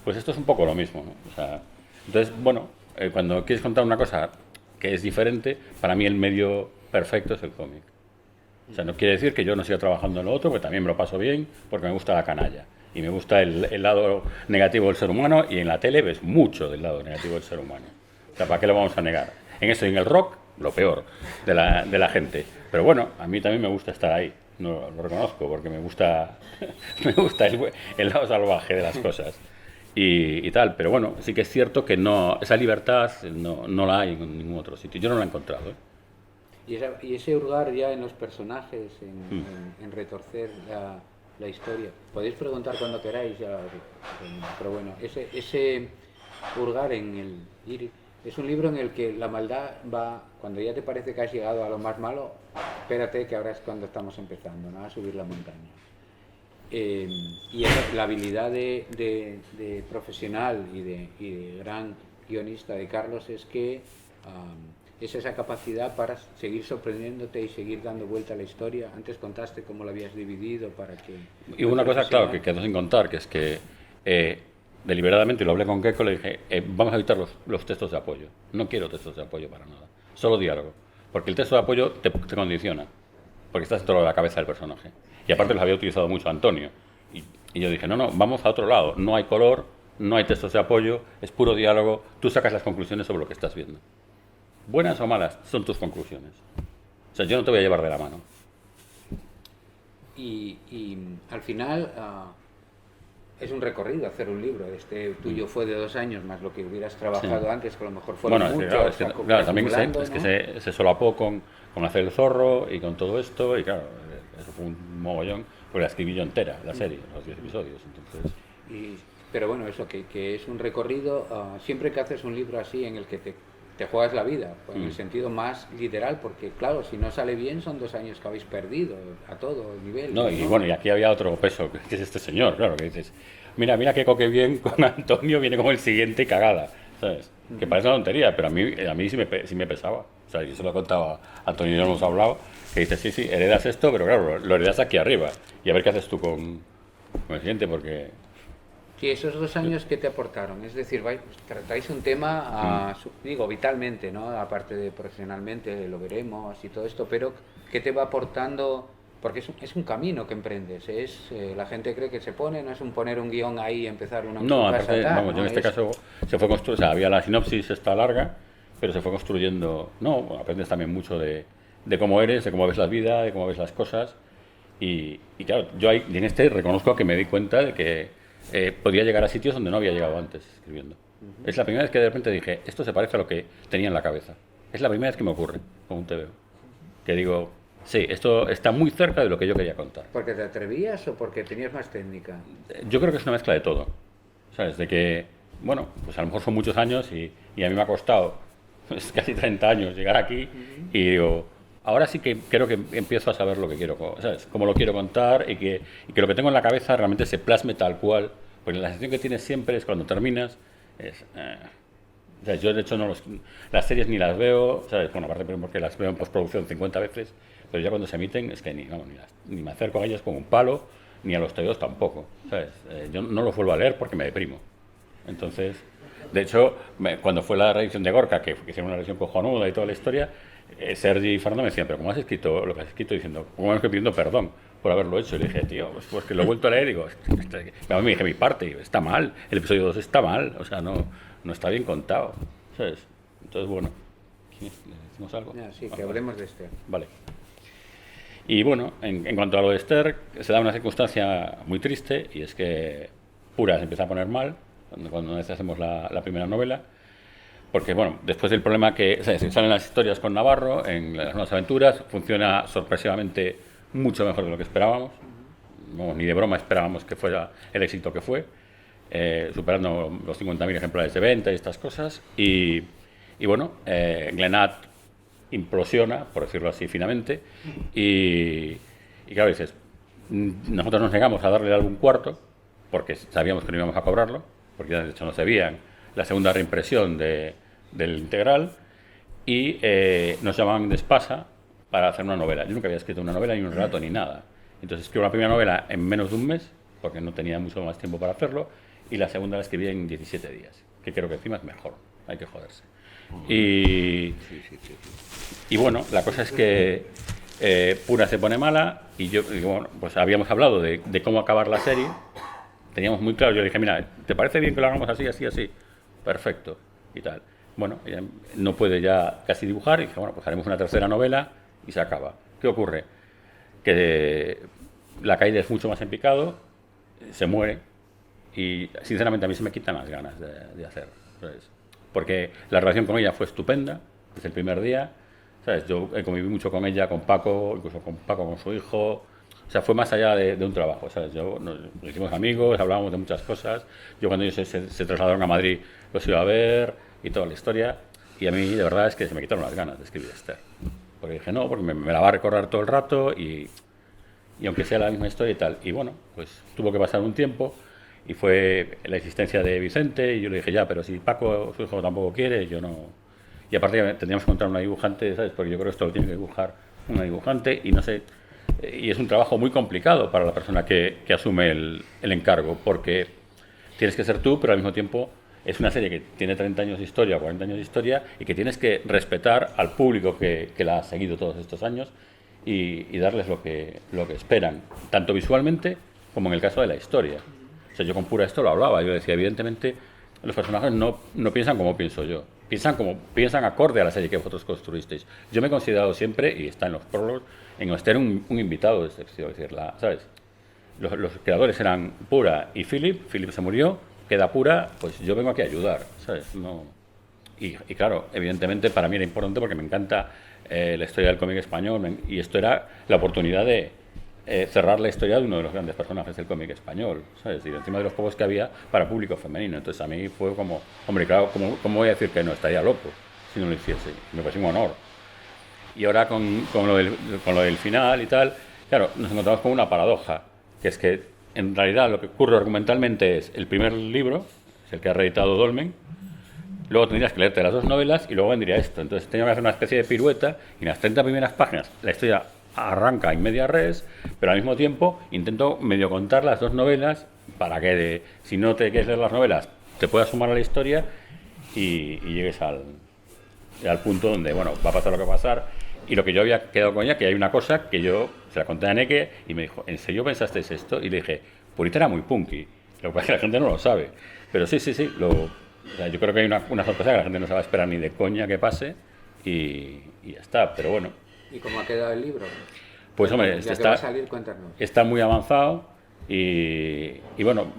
Pues esto es un poco lo mismo, ¿no? O sea, entonces, bueno, cuando quieres contar una cosa que es diferente, para mí el medio perfecto es el cómic. O sea, no quiere decir que yo no siga trabajando en lo otro, porque también me lo paso bien, porque me gusta la canalla. Y me gusta el lado negativo del ser humano, y en la tele ves mucho del lado negativo del ser humano. O sea, ¿para qué lo vamos a negar? En eso y en el rock, lo peor de la gente. Pero bueno, a mí también me gusta estar ahí. No, lo reconozco, porque me gusta, me gusta el lado salvaje de las cosas. Y tal, pero bueno, sí que es cierto que no, esa libertad no la hay en ningún otro sitio. Yo no la he encontrado, ¿eh? Y ese hurgar ya en los personajes, en retorcer la historia. Podéis preguntar cuando queráis, ya, pero bueno, ese hurgar en el ir, es un libro en el que la maldad va, cuando ya te parece que has llegado a lo más malo, espérate que ahora es cuando estamos empezando, ¿no?, a subir la montaña. Y la habilidad de profesional y de gran guionista de Carlos es que es esa capacidad para seguir sorprendiéndote y seguir dando vuelta a la historia. Antes contaste cómo lo habías dividido para que... Y una cosa, claro, que quedó sin contar, que es que deliberadamente, lo hablé con Keiko, le dije, vamos a evitar los textos de apoyo. No quiero textos de apoyo para nada, solo diálogo. Porque el texto de apoyo te condiciona, porque estás dentro de la cabeza del personaje. Y aparte los había utilizado mucho Antonio. Y yo dije, no, vamos a otro lado. No hay color, no hay textos de apoyo, es puro diálogo. Tú sacas las conclusiones sobre lo que estás viendo. Buenas o malas, son tus conclusiones. O sea, yo no te voy a llevar de la mano. Y al final es un recorrido hacer un libro. Este tuyo fue de 2 años, más lo que hubieras trabajado antes, que a lo mejor fueron bueno, muchos. Claro, también es que se solapó con hacer El Zorro y con todo esto, y claro, eso fue un mogollón, porque la escribí yo entera, la serie, los 10 episodios. Entonces... Pero bueno, eso, que es un recorrido, siempre que haces un libro así en el que te juegas la vida, pues, en el sentido más literal, porque claro, si no sale bien son 2 años que habéis perdido a todo nivel. No, y bueno, y aquí había otro peso, que es este señor, claro, que dices, mira que coque bien con Antonio, viene como el siguiente cagada, ¿sabes? Que parece una tontería, pero a mí sí me pesaba. O sea, yo se lo contaba a Antonio y yo hemos hablado, que dices, sí, heredas esto, pero claro, lo heredas aquí arriba, y a ver qué haces tú con el siguiente, porque... Sí, esos 2 años, ¿qué te aportaron? Es decir, tratáis un tema, digo, vitalmente, ¿no? Aparte de profesionalmente, lo veremos y todo esto, pero ¿qué te va aportando? Porque es un camino que emprendes, la gente cree que se pone, no es un poner un guión ahí y empezar una... No, aparte, vamos, yo en este caso se fue construyendo, o sea, había la sinopsis esta larga, pero se fue construyendo, aprendes también mucho de cómo eres, de cómo ves la vida, de cómo ves las cosas, y claro, yo ahí, en este reconozco que me di cuenta de que podía llegar a sitios donde no había llegado antes escribiendo. Es la primera vez que de repente dije, esto se parece a lo que tenía en la cabeza. Es la primera vez que me ocurre con un TVO. Que digo, sí, esto está muy cerca de lo que yo quería contar. ¿Porque te atrevías o porque tenías más técnica? Yo creo que es una mezcla de todo. ¿Sabes? De que, bueno, pues a lo mejor son muchos años y a mí me ha costado pues, casi 30 años llegar aquí y digo, ahora sí que creo que empiezo a saber lo que quiero, ¿sabes? Cómo lo quiero contar y que lo que tengo en la cabeza realmente se plasme tal cual. Porque la sensación que tienes siempre es cuando terminas, o sea, yo de hecho las series ni las veo, ¿sabes? Bueno, aparte porque las veo en postproducción 50 veces, pero ya cuando se emiten es que ni me acerco a ellas con un palo, ni a los TVOs tampoco, ¿sabes? Yo no los vuelvo a leer porque me deprimo. Entonces, de hecho, cuando fue la reedición de Gorka, que hicieron una reedición cojonuda y toda la historia, Sergi y Fernando me decían, pero ¿cómo has escrito lo que has escrito? Diciendo, ¿cómo es que pidiendo perdón por haberlo hecho? Y le dije, tío, pues que lo he vuelto a leer y digo, me dije mi parte, y está mal, el episodio 2 está mal, o sea, no está bien contado, ¿sabes? Entonces, bueno, ¿le decimos algo? Sí, que hablemos de Esther. Vale. Y bueno, en cuanto a lo de Esther, se da una circunstancia muy triste, y es que Pura se empieza a poner mal, cuando hacemos la primera novela, porque, bueno, después del problema que salen las historias con Navarro, en las nuevas aventuras, funciona sorpresivamente mucho mejor de lo que esperábamos. No, ni de broma esperábamos que fuera el éxito que fue, superando los 50.000 ejemplares de venta y estas cosas. Y bueno, Glenat implosiona, por decirlo así finamente, y claro, dices, nosotros nos negamos a darle el álbum cuarto, porque sabíamos que no íbamos a cobrarlo, porque ya de hecho nos debían la segunda reimpresión del integral, y nos llamaban de Espasa para hacer una novela. Yo nunca había escrito una novela, ni un relato, ni nada. Entonces escribo la primera novela en menos de un mes, porque no tenía mucho más tiempo para hacerlo, y la segunda la escribí en 17 días, que creo que encima es mejor, hay que joderse. Y bueno, la cosa es que Pura se pone mala, y bueno, pues habíamos hablado de cómo acabar la serie, teníamos muy claro. Yo le dije, mira, ¿te parece bien que lo hagamos así, así, así? Perfecto, y tal. Bueno, ella no puede ya casi dibujar, y dije, bueno, pues haremos una tercera novela y se acaba. ¿Qué ocurre? Que la caída es mucho más en picado, se muere, y sinceramente a mí se me quitan las ganas de hacer, ¿sabes? Porque la relación con ella fue estupenda desde el primer día, ¿sabes? Yo conviví mucho con ella, con Paco, incluso con Paco, con su hijo. O sea, fue más allá de un trabajo, ¿sabes? Nos hicimos amigos, hablábamos de muchas cosas. Yo cuando ellos se trasladaron a Madrid los iba a ver y toda la historia. Y a mí, de verdad, es que se me quitaron las ganas de escribir Esther. Porque dije, no, porque me la va a recorrer todo el rato y aunque sea la misma historia y tal. Y bueno, pues tuvo que pasar un tiempo y fue la existencia de Vicente y yo le dije, ya, pero si Paco, su hijo, tampoco quiere, yo no... Y aparte tendríamos que encontrar una dibujante, ¿sabes? Porque yo creo que esto lo tiene que dibujar una dibujante y no sé... Y es un trabajo muy complicado para la persona que asume el encargo, porque tienes que ser tú, pero al mismo tiempo es una serie que tiene 30 años de historia, 40 años de historia, y que tienes que respetar al público que la ha seguido todos estos años y darles lo que esperan, tanto visualmente como en el caso de la historia. O sea, yo con Pura esto lo hablaba, yo decía, evidentemente los personajes no piensan como pienso yo, piensan acorde a la serie que vosotros construisteis. Yo me he considerado siempre, y está en los prólogos, en Esther un invitado de excepción, es decir, ¿sabes? Los creadores eran Pura y Philip se murió, queda Pura, pues yo vengo aquí a ayudar, ¿sabes? No... Y claro, evidentemente para mí era importante porque me encanta la historia del cómic español y esto era la oportunidad de cerrar la historia de uno de los grandes personajes del cómic español, ¿sabes? Y encima de los pocos que había para público femenino. Entonces a mí fue como, hombre, claro, ¿cómo voy a decir que no? Estaría loco si no lo hiciese. Me parece un honor. Y ahora con lo del final y tal, claro, nos encontramos con una paradoja, que es que en realidad lo que ocurre argumentalmente es el primer libro, es el que ha reeditado Dolmen, luego tendrías que leerte las dos novelas y luego vendría esto. Entonces tenía que hacer una especie de pirueta y en las 30 primeras páginas la historia arranca en media res, pero al mismo tiempo intento medio contar las dos novelas para que si no te quieres leer las novelas te puedas sumar a la historia y llegues al punto donde, bueno, va a pasar lo que va a pasar. Y lo que yo había quedado con ella, que hay una cosa que yo se la conté a Neke y me dijo, ¿en serio pensasteis esto? Y le dije, Purita era muy punky. Lo que pasa es que la gente no lo sabe. Pero sí, o sea, yo creo que hay una sorpresa que la gente no se va a esperar ni de coña que pase y ya está, pero bueno. ¿Y cómo ha quedado el libro? Pues hombre, ya que va a salir, cuéntanos. Está muy avanzado y bueno,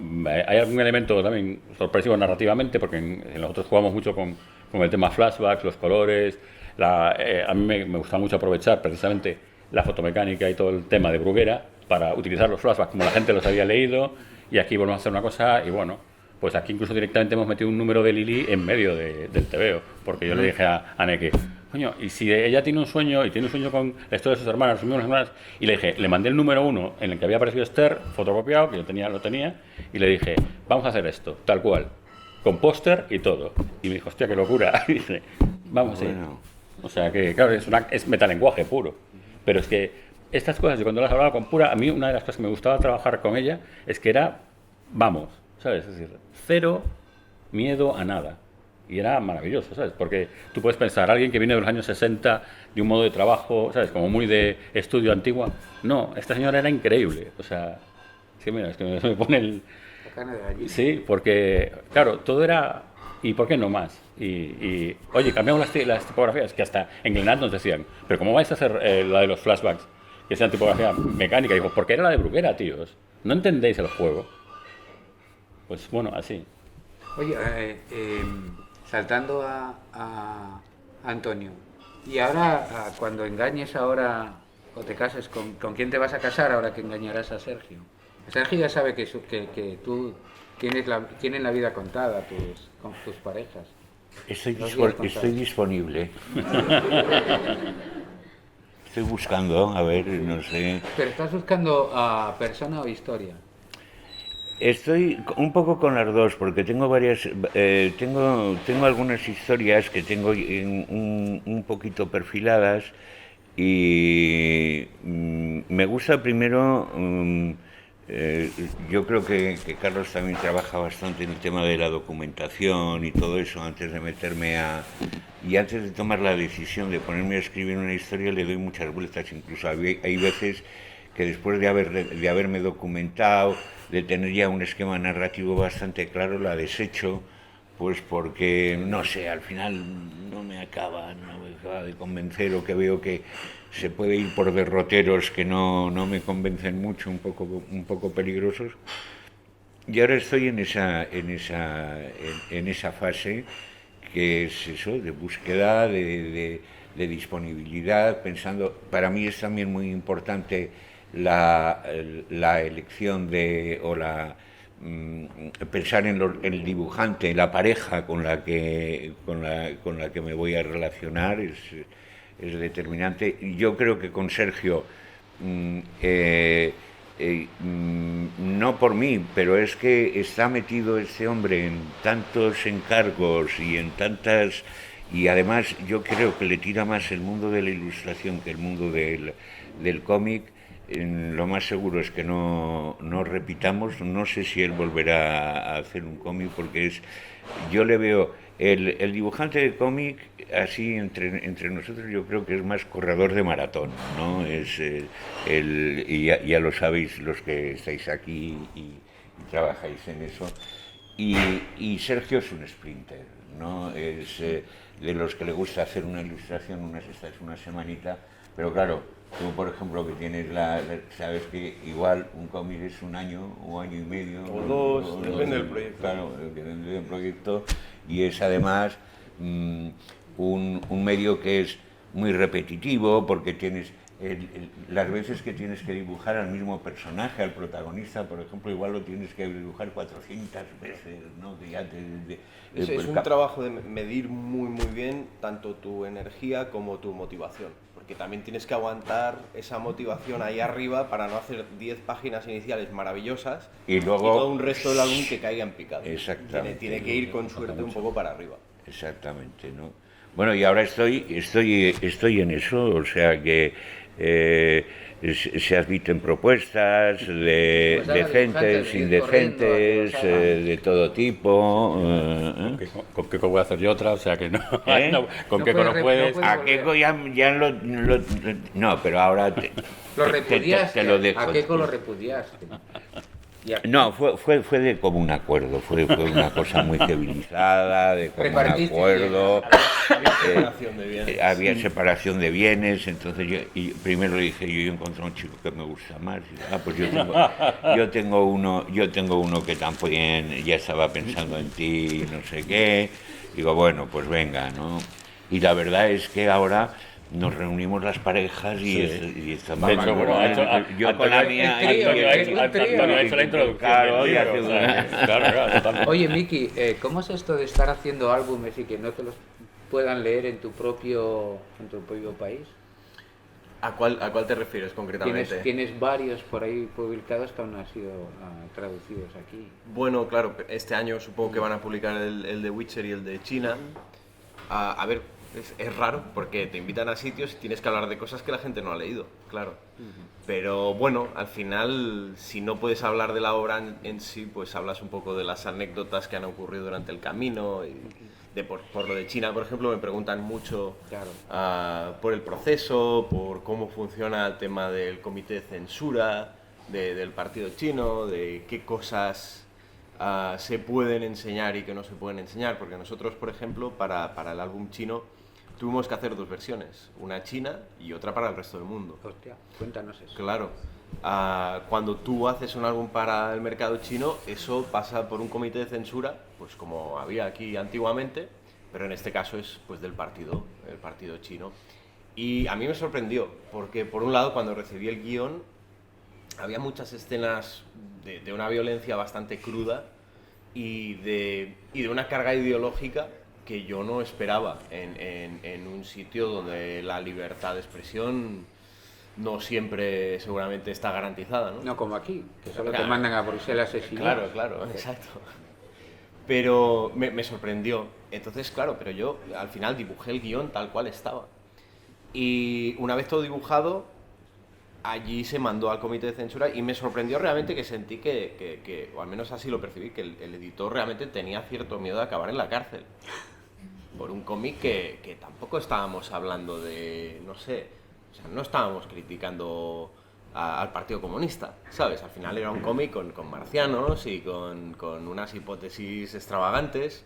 hay algún elemento también sorpresivo narrativamente porque nosotros jugamos mucho con el tema flashbacks, los colores. A mí me gusta mucho aprovechar precisamente la fotomecánica y todo el tema de Bruguera para utilizar los flashbacks como la gente los había leído y aquí volvemos a hacer una cosa y bueno, pues aquí incluso directamente hemos metido un número de Lili en medio del TVO, porque yo le dije a Neke, coño, y si ella tiene un sueño con la historia de sus hermanas, sus mismas hermanas, y le mandé el número 1 en el que había aparecido Esther, fotocopiado, que yo lo tenía, y le dije, vamos a hacer esto, tal cual, con póster y todo. Y me dijo, hostia, qué locura. Y dije, vamos a ir. O sea que, claro, es metalenguaje puro. Pero es que estas cosas, yo cuando las hablaba con Pura, a mí una de las cosas que me gustaba trabajar con ella es que era, vamos, ¿sabes? Es decir, cero miedo a nada. Y era maravilloso, ¿sabes? Porque tú puedes pensar, alguien que viene de los años 60, de un modo de trabajo, ¿sabes? Como muy de estudio antigua. No, esta señora era increíble. O sea, es que mira, es que me pone el... Sí, porque, claro, todo era... ¿Y por qué no más? Y oye, cambiamos las tipografías, que hasta en Glenat nos decían, pero ¿cómo vais a hacer la de los flashbacks? Que sea tipografía mecánica. Y digo, porque era la de Bruguera, tíos. ¿No entendéis el juego? Pues bueno, así. Oye, saltando a Antonio, y ahora cuando engañes ahora o te cases, ¿con quién te vas a casar ahora que engañarás a Sergio? Sergio ya sabe que tú tienes la vida contada con tus parejas. Estoy disponible. Estoy buscando, a ver, no sé. ¿Pero estás buscando a persona o historia? Estoy un poco con las dos, porque tengo varias, tengo algunas historias que tengo un poquito perfiladas y me gusta primero, yo creo que Carlos también trabaja bastante en el tema de la documentación y todo eso antes de meterme y antes de tomar la decisión de ponerme a escribir una historia le doy muchas vueltas, incluso hay veces que después de haberme documentado, de tener ya un esquema narrativo bastante claro, la desecho, pues porque, no sé, al final no me acaba de convencer, o que veo que se puede ir por derroteros que no me convencen mucho, un poco peligrosos. Y ahora estoy en esa fase, que es eso, de búsqueda, de disponibilidad, pensando, para mí es también muy importante la elección pensar en el dibujante, en la pareja con la que me voy a relacionar, es determinante. Yo creo que con Sergio, no por mí, pero es que está metido este hombre en tantos encargos y en tantas... Y además yo creo que le tira más el mundo de la ilustración que el mundo del cómic. Lo más seguro es que no repitamos. No sé si él volverá a hacer un cómic, porque yo le veo el dibujante de cómic, así entre nosotros, yo creo que es más corredor de maratón, ¿no? Y ya lo sabéis los que estáis aquí y trabajáis en eso. Y Sergio es un sprinter, ¿no? Es de los que le gusta hacer una ilustración una semanita, pero claro, tú por ejemplo que tienes sabes que igual un cómic es un año o año y medio o dos, depende del proyecto. Claro, depende del proyecto, y es además un medio que es muy repetitivo, porque tienes las veces que tienes que dibujar al mismo personaje, al protagonista, por ejemplo, igual lo tienes que dibujar 400 veces, ¿no? Que ya es un trabajo de medir muy bien tanto tu energía como tu motivación, porque también tienes que aguantar esa motivación ahí arriba para no hacer 10 páginas iniciales maravillosas y luego todo un resto del álbum que caiga en picado. Exactamente. Tiene que ir con suerte un poco para arriba. Exactamente, ¿no? Bueno, y ahora estoy en eso, o sea que se admiten propuestas decentes, indecentes, de todo tipo. ¿Con Keiko voy a hacer yo otra? O sea que no. ¿Eh? No, con No Keiko no puedes puedes. A Keiko ya no, pero ahora Lo repudiaste, te lo dejo. a Keiko lo repudiaste. No, fue de común acuerdo, fue una cosa muy civilizada, de común acuerdo. Separación de bienes. Había separación de bienes, entonces primero dije, yo encontré un chico que me gusta más. Pues yo tengo uno que también ya estaba pensando en ti, no sé qué. Digo, bueno, pues venga, ¿no? Y la verdad es que ahora nos reunimos las parejas y estamos... De hecho, bueno, yo con la mía... Antonio ha hecho la introducción. Claro, del libro, claro, totalmente. Oye, Miki, ¿cómo es esto de estar haciendo álbumes y que no te los puedan leer en tu propio país? ¿A cuál te refieres concretamente? Tienes varios por ahí publicados que aún no han sido traducidos aquí. Bueno, claro, este año supongo que van a publicar el de Witcher y el de China. A ver, es raro porque te invitan a sitios y tienes que hablar de cosas que la gente no ha leído, claro. Pero bueno, al final, si no puedes hablar de la obra en sí, pues hablas un poco de las anécdotas que han ocurrido durante el camino. Y por lo de China, por ejemplo, me preguntan mucho por el proceso, por cómo funciona el tema del comité de censura del partido chino, de qué cosas se pueden enseñar y que no se pueden enseñar, porque nosotros, por ejemplo, para el álbum chino tuvimos que hacer 2 versiones, una china y otra para el resto del mundo. Hostia, cuéntanos eso. Claro, cuando tú haces un álbum para el mercado chino, eso pasa por un comité de censura, pues como había aquí antiguamente, pero en este caso es pues el partido chino. Y a mí me sorprendió, porque por un lado cuando recibí el guión había muchas escenas de una violencia bastante cruda y de una carga ideológica que yo no esperaba en un sitio donde la libertad de expresión no siempre seguramente está garantizada, ¿no? No como aquí, que solo Claro. te mandan a Bruselas asesinar. Claro, exacto. Pero me sorprendió. Entonces, claro, pero yo al final dibujé el guión tal cual estaba. Y una vez todo dibujado, allí se mandó al comité de censura y me sorprendió realmente que sentí que o al menos así lo percibí, que el editor realmente tenía cierto miedo de acabar en la cárcel. Por un cómic que tampoco estábamos hablando de, no sé, o sea, no estábamos criticando al Partido Comunista, ¿sabes? Al final era un cómic con marcianos y con unas hipótesis extravagantes,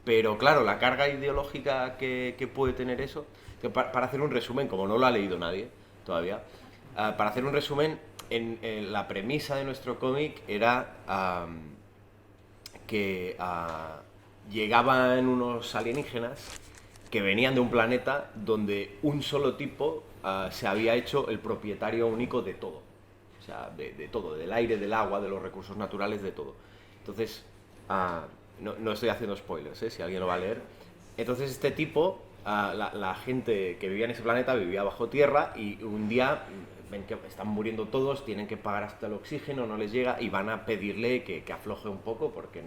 pero claro, la carga ideológica que puede tener eso, que para hacer un resumen, como no lo ha leído nadie todavía, para hacer un resumen, en la premisa de nuestro cómic era que llegaban unos alienígenas que venían de un planeta donde un solo tipo se había hecho el propietario único de todo. O sea, de todo, del aire, del agua, de los recursos naturales, de todo. Entonces, no estoy haciendo spoilers, si alguien lo va a leer. Entonces este tipo, la gente que vivía en ese planeta vivía bajo tierra y un día ven que están muriendo todos, tienen que pagar hasta el oxígeno, no les llega y van a pedirle que afloje un poco porque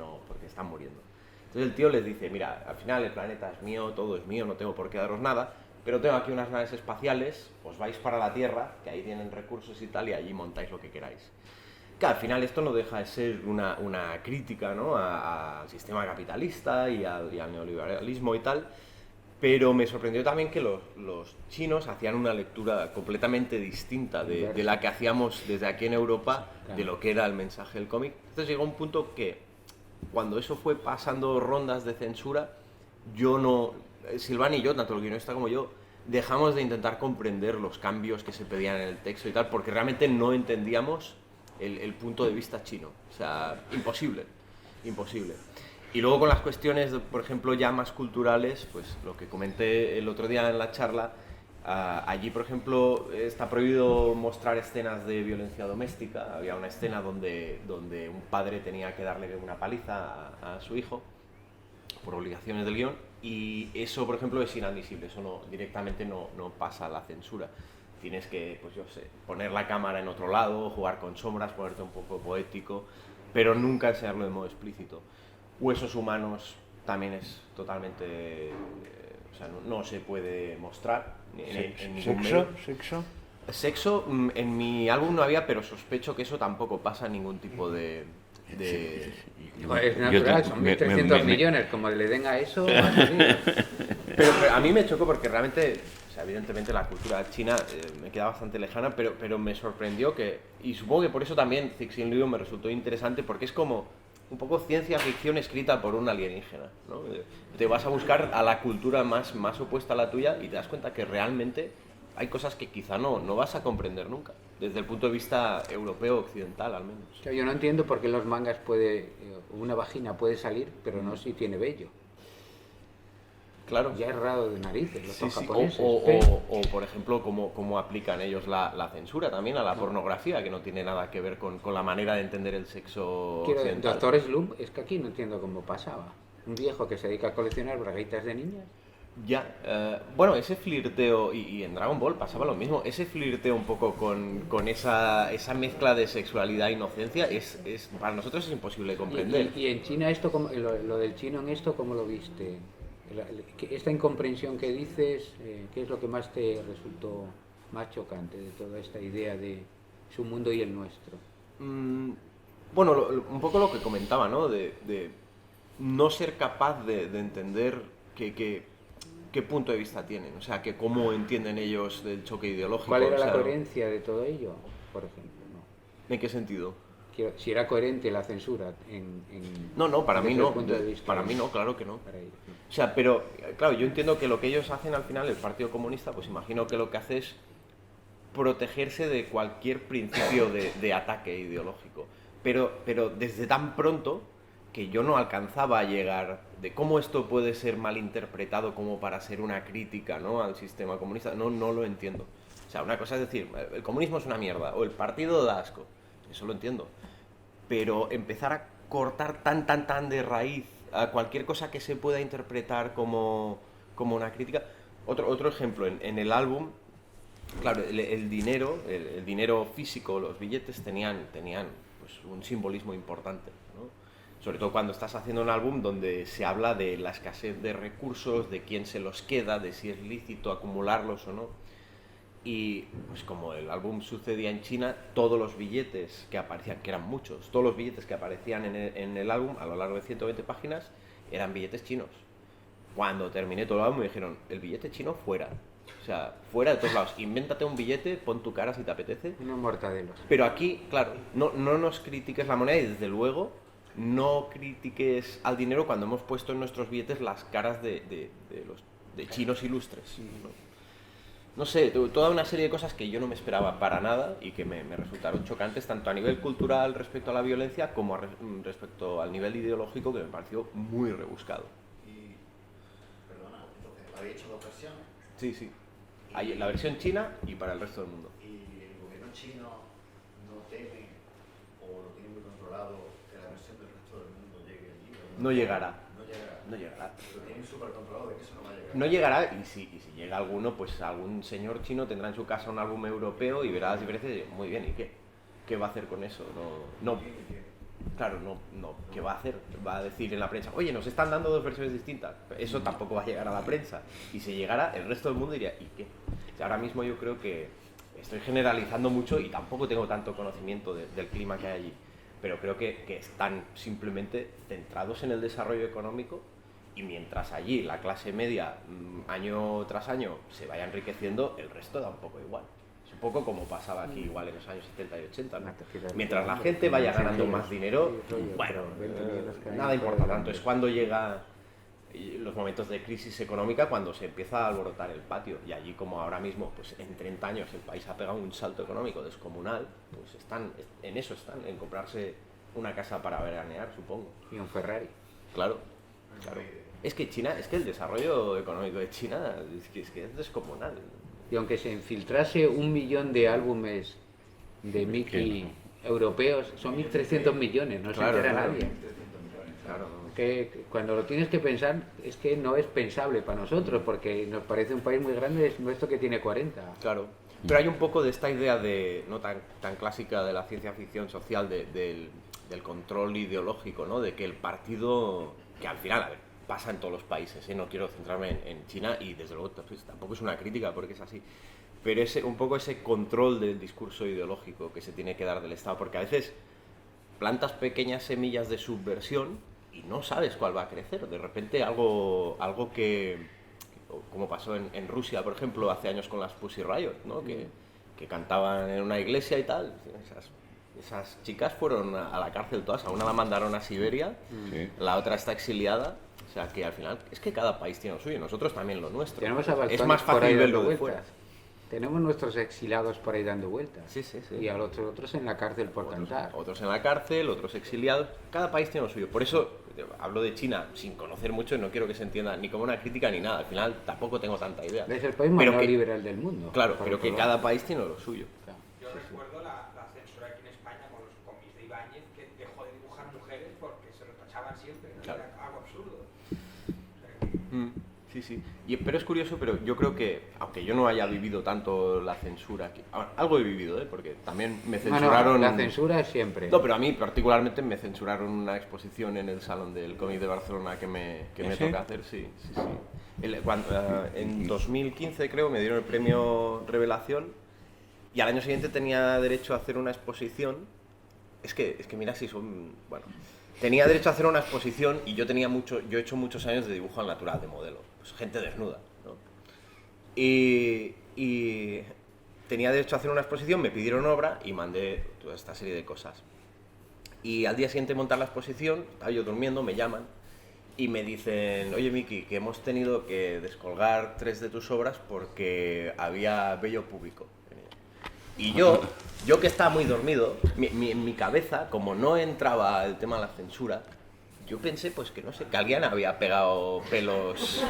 están muriendo. Entonces el tío les dice, mira, al final el planeta es mío, todo es mío, no tengo por qué daros nada, pero tengo aquí unas naves espaciales, os vais para la Tierra, que ahí tienen recursos y tal, y allí montáis lo que queráis. Que al final esto no deja de ser una crítica, ¿no?, al sistema capitalista y al neoliberalismo y tal, pero me sorprendió también que los chinos hacían una lectura completamente distinta de la que hacíamos desde aquí en Europa, de lo que era el mensaje del cómic. Entonces llegó un punto que, cuando eso fue pasando rondas de censura, Silván y yo, tanto el guionista como yo, dejamos de intentar comprender los cambios que se pedían en el texto y tal, porque realmente no entendíamos el punto de vista chino. O sea, imposible. Y luego con las cuestiones, por ejemplo, ya más culturales, pues lo que comenté el otro día en la charla, allí, por ejemplo, está prohibido mostrar escenas de violencia doméstica. Había una escena donde un padre tenía que darle una paliza a su hijo por obligaciones del guión, y eso, por ejemplo, es inadmisible. Eso directamente no pasa a la censura. Tienes que, pues yo sé, poner la cámara en otro lado, jugar con sombras, ponerte un poco poético, pero nunca enseñarlo de modo explícito. Huesos humanos también es totalmente... o sea, no se puede mostrar en ningún medio. Sexo, en mi álbum no había, pero sospecho que eso tampoco pasa en ningún tipo de... Es natural, son 1.300 millones, como le den a eso... pero a mí me chocó porque realmente, o sea, evidentemente la cultura china me queda bastante lejana, pero me sorprendió que... Y supongo que por eso también Cixin Liu me resultó interesante, porque es como un poco ciencia ficción escrita por un alienígena, ¿no? Te vas a buscar a la cultura más opuesta a la tuya y te das cuenta que realmente hay cosas que quizá no vas a comprender nunca, desde el punto de vista europeo occidental al menos. O sea, yo no entiendo por qué en los mangas una vagina puede salir, pero no si tiene vello. Claro. Ya es raro de narices, los Sí. japoneses. O, por ejemplo, cómo aplican ellos la censura también a la pornografía, que no tiene nada que ver con la manera de entender el sexo occidental. Doctor Slump, es que aquí no entiendo cómo pasaba. Un viejo que se dedica a coleccionar braguitas de niñas. Ya, bueno, ese flirteo, y en Dragon Ball pasaba lo mismo, ese flirteo un poco con esa mezcla de sexualidad e inocencia, para nosotros es imposible comprender. Y en China, lo del chino en esto, ¿cómo lo viste? Esta incomprensión que dices, ¿qué es lo que más te resultó más chocante de toda esta idea de su mundo y el nuestro? Bueno, un poco lo que comentaba, ¿no? De no ser capaz de entender qué punto de vista tienen, o sea, que cómo entienden ellos del choque ideológico. ¿Cuál era o sea, la coherencia de todo ello, por ejemplo? ¿En qué sentido? Si era coherente la censura No, para mí no. punto de vista Para mí no, claro que no. para ellos, ¿no? O sea, pero claro, yo entiendo que lo que ellos hacen al final, el Partido Comunista, pues imagino que lo que hace es protegerse de cualquier principio de ataque ideológico. Pero desde tan pronto que yo no alcanzaba a llegar de cómo esto puede ser malinterpretado como para ser una crítica, ¿no?, al sistema comunista. No lo entiendo. O sea, una cosa es decir, el comunismo es una mierda, o el partido da asco. Eso lo entiendo. Pero empezar a cortar tan de raíz a cualquier cosa que se pueda interpretar como una crítica. Otro ejemplo, en el álbum, claro, el dinero físico, los billetes tenían pues, un simbolismo importante, ¿no? Sobre todo cuando estás haciendo un álbum donde se habla de la escasez de recursos, de quién se los queda, de si es lícito acumularlos o no. Y pues como el álbum sucedía en China, todos los billetes que aparecían, que eran muchos, todos los billetes que aparecían en el álbum a lo largo de 120 páginas eran billetes chinos. Cuando terminé todo el álbum me dijeron, el billete chino fuera. O sea, fuera de todos lados. Invéntate un billete, pon tu cara si te apetece. Unos mortadelos. Pero aquí, claro, no nos critiques la moneda y desde luego no critiques al dinero cuando hemos puesto en nuestros billetes las caras de chinos ilustres. No sé, toda una serie de cosas que yo no me esperaba para nada y que me resultaron chocantes, tanto a nivel cultural respecto a la violencia como respecto al nivel ideológico, que me pareció muy rebuscado. Y, perdona, entonces, ¿habéis hecho 2 versiones? Sí, sí. Hay la versión china y para el resto del mundo. ¿Y el gobierno chino no teme o lo tiene muy controlado que la versión del resto del mundo llegue allí? No llegará. No llegará. No llegará. Lo tienen súper controlado de que eso no va a llegar. No llegará y si llega alguno, pues algún señor chino tendrá en su casa un álbum europeo y verá las diferencias y dirá, muy bien, ¿y qué? ¿Qué va a hacer con eso? No, claro, no, ¿qué va a hacer? Va a decir en la prensa, oye, nos están dando 2 versiones distintas. Eso tampoco va a llegar a la prensa. Y si llegara, el resto del mundo diría, ¿y qué? O sea, ahora mismo yo creo que estoy generalizando mucho y tampoco tengo tanto conocimiento del clima que hay allí. Pero creo que están simplemente centrados en el desarrollo económico y mientras allí la clase media, año tras año, se vaya enriqueciendo, el resto da un poco igual. Es un poco como pasaba aquí igual en los años 70 y 80, ¿no? Mientras la gente vaya ganando más dinero, bueno, nada importa tanto. Es cuando llega los momentos de crisis económica, cuando se empieza a alborotar el patio. Y allí, como ahora mismo, pues en 30 años el país ha pegado un salto económico descomunal, pues están en comprarse una casa para veranear, supongo. Y un Ferrari. Claro. Es que el desarrollo económico de China es que es descomunal. Y aunque se infiltrase 1 millón de álbumes de Mickey europeos, son 1.300 millones, no se entera nadie. Claro. Que cuando lo tienes que pensar, es que no es pensable para nosotros, porque nos parece un país muy grande, es nuestro que tiene 40. Claro. Pero hay un poco de esta idea no tan clásica de la ciencia ficción social del control ideológico, ¿no? De que el partido, que al final, a ver, pasa en todos los países, ¿eh? No quiero centrarme en China y desde luego pues, tampoco es una crítica porque es así, pero un poco ese control del discurso ideológico que se tiene que dar del Estado, porque a veces plantas pequeñas semillas de subversión y no sabes cuál va a crecer, de repente algo que como pasó en Rusia, por ejemplo, hace años con las Pussy Riot, ¿no? Que cantaban en una iglesia y tal. Esas chicas fueron a la cárcel todas, a una la mandaron a Siberia, la otra está exiliada. O sea que al final es que cada país tiene lo suyo, nosotros también lo nuestro. Tenemos a es más por ahí fácil verlo dando de vueltas. fuera. Tenemos nuestros exilados por ahí dando vueltas. Sí. Y a los otros en la cárcel por cantar. Otros en la cárcel, otros exiliados. Cada país tiene lo suyo. Por eso hablo de China sin conocer mucho y no quiero que se entienda ni como una crítica ni nada. Al final tampoco tengo tanta idea. Es el país más neoliberal del mundo. Claro, pero que cada país tiene lo suyo. Claro. Yo recuerdo la censura aquí en España con los cómics de Ibáñez, que dejó de dibujar mujeres porque se lo tachaban siempre, ¿no? Claro. Era algo absurdo. Sí. Pero es curioso, pero yo creo que, aunque yo no haya vivido tanto la censura aquí, algo he vivido, porque también me censuraron... La censura es siempre. No, pero a mí particularmente me censuraron una exposición en el Salón del Cómic de Barcelona que me toca hacer, sí. En 2015 creo me dieron el premio Revelación y al año siguiente tenía derecho a hacer una exposición. Es que mira si son... Bueno, tenía derecho a hacer una exposición y yo he hecho muchos años de dibujo al natural, de modelo, pues gente desnuda, ¿no? Y tenía derecho a hacer una exposición, me pidieron obra y mandé toda esta serie de cosas. Y al día siguiente de montar la exposición, estaba yo durmiendo, me llaman y me dicen, oye Miki, que hemos tenido que descolgar 3 de tus obras porque había vello púbico. Y yo que estaba muy dormido, en mi cabeza, como no entraba el tema de la censura, yo pensé, pues que no sé, que alguien había pegado pelos.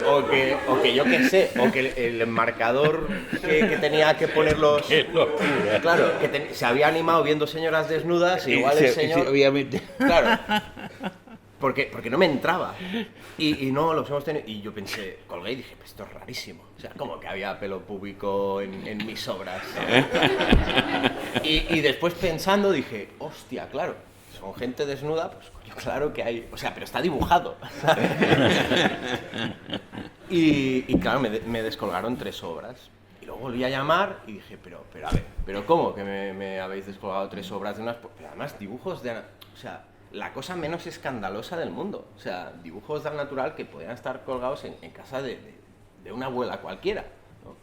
o que yo qué sé, o que el marcador que tenía que poner los. Claro, que se había animado viendo señoras desnudas, y igual el señor. Sí, obviamente. Claro. Porque no me entraba. Y no, los hemos tenido. Y yo pensé, colgué y dije, pues esto es rarísimo. O sea, como que había pelo púbico en mis obras. Y después pensando dije, hostia, claro, son gente desnuda, pues coño, claro que hay. O sea, pero está dibujado. y claro, me descolgaron 3 obras. Y luego volví a llamar y dije, pero a ver, ¿pero cómo que me habéis descolgado 3 obras de unas. Pero además, dibujos de. O sea. la cosa menos escandalosa del mundo. O sea, dibujos al natural que podían estar colgados en casa de una abuela cualquiera, ¿no?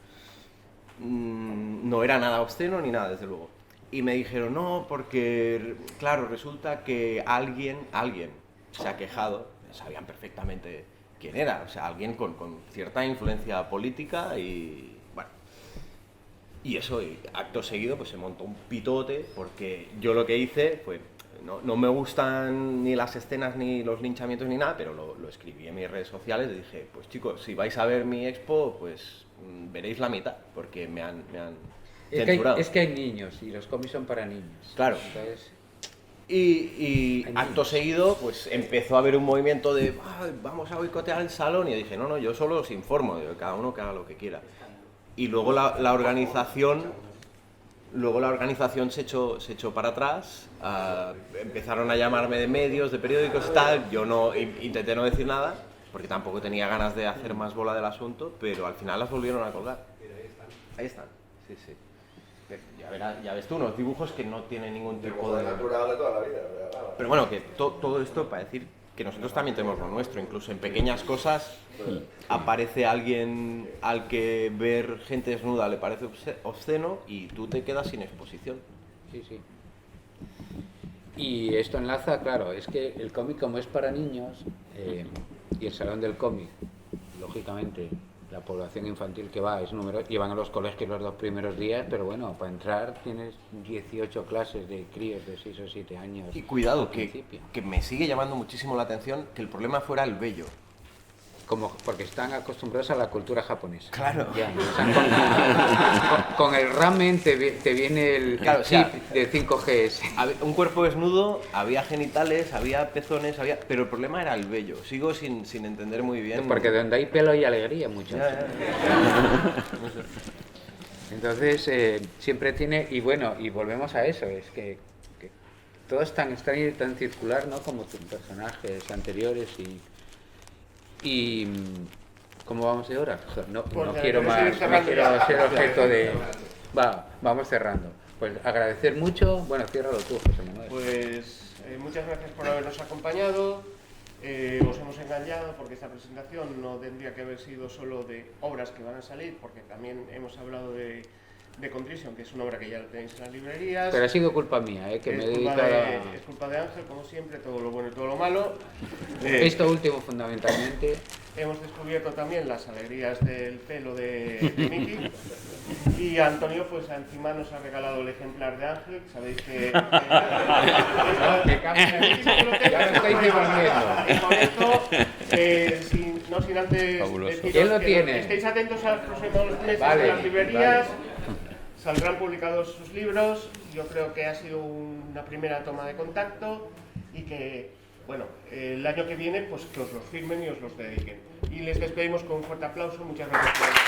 No era nada obsceno ni nada, desde luego. Y me dijeron, no, porque, claro, resulta que alguien se ha quejado, sabían perfectamente quién era, o sea, alguien con cierta influencia política y, bueno, y eso, y acto seguido, pues se montó un pitote, porque yo lo que hice fue, no me gustan ni las escenas ni los linchamientos ni nada, pero lo escribí en mis redes sociales y dije, pues chicos, si vais a ver mi expo, pues veréis la mitad, porque me han censurado. Es que hay niños y los cómics son para niños. Claro. Entonces, Y acto seguido, pues empezó a haber un movimiento de vamos a boicotear el salón, y yo dije, no, yo solo os informo, de cada uno que haga lo que quiera. Y luego la organización se echó para atrás, empezaron a llamarme de medios, de periódicos y tal, yo intenté no decir nada, porque tampoco tenía ganas de hacer más bola del asunto, pero al final las volvieron a colgar. Ahí están, sí. Ya ves tú, unos dibujos que no tienen ningún tipo de... natural de toda la vida. Pero bueno, que todo esto para decir que nosotros también tenemos lo nuestro, incluso en pequeñas cosas aparece alguien al que ver gente desnuda le parece obsceno y tú te quedas sin exposición. sí. Y esto enlaza, claro, es que el cómic como es para niños, y el salón del cómic, lógicamente, la población infantil que va es numerosa, llevan a los colegios los 2 primeros días, pero bueno, para entrar tienes 18 clases de críos de 6 o 7 años. Y cuidado, al que principio. me sigue llamando muchísimo la atención que el problema fuera el vello. Porque están acostumbrados a la cultura japonesa. Claro. Ya, o sea, con el ramen te viene el Claro, o chip sea, de 5GS. Un cuerpo desnudo, había genitales, había pezones, pero el problema era el vello. Sigo sin entender muy bien. Porque donde hay pelo hay alegría, muchachos. Ya. Entonces, siempre tiene... Y bueno, y volvemos a eso, es que todo es tan extraño y tan circular, ¿no? Como tus personajes anteriores y ¿cómo vamos de hora? No quiero más, no quiero ser objeto de... Vamos cerrando. Pues agradecer mucho... Bueno, ciérralo tú, José Manuel. Pues muchas gracias por habernos acompañado. Os hemos engañado porque esta presentación no tendría que haber sido solo de obras que van a salir, porque también hemos hablado de Contrition, que es una obra que ya la tenéis en las librerías. Pero ha sido culpa mía, que me he dedicado Es culpa de Ángel, como siempre, todo lo bueno y todo lo malo. Esto último, fundamentalmente. Hemos descubierto también las alegrías del pelo de Miki. Y Antonio, pues encima nos ha regalado el ejemplar de Ángel. Sabéis que... Ya lo estáis devolviendo. Y con esto, sin antes Fabuloso. deciros ¿Quién lo que tiene? estéis atentos a los próximos meses Vale, en las librerías. vale. Saldrán publicados sus libros. Yo creo que ha sido una primera toma de contacto y que, bueno, el año que viene, pues que os los firmen y os los dediquen. Y les despedimos con un fuerte aplauso. Muchas gracias por estar.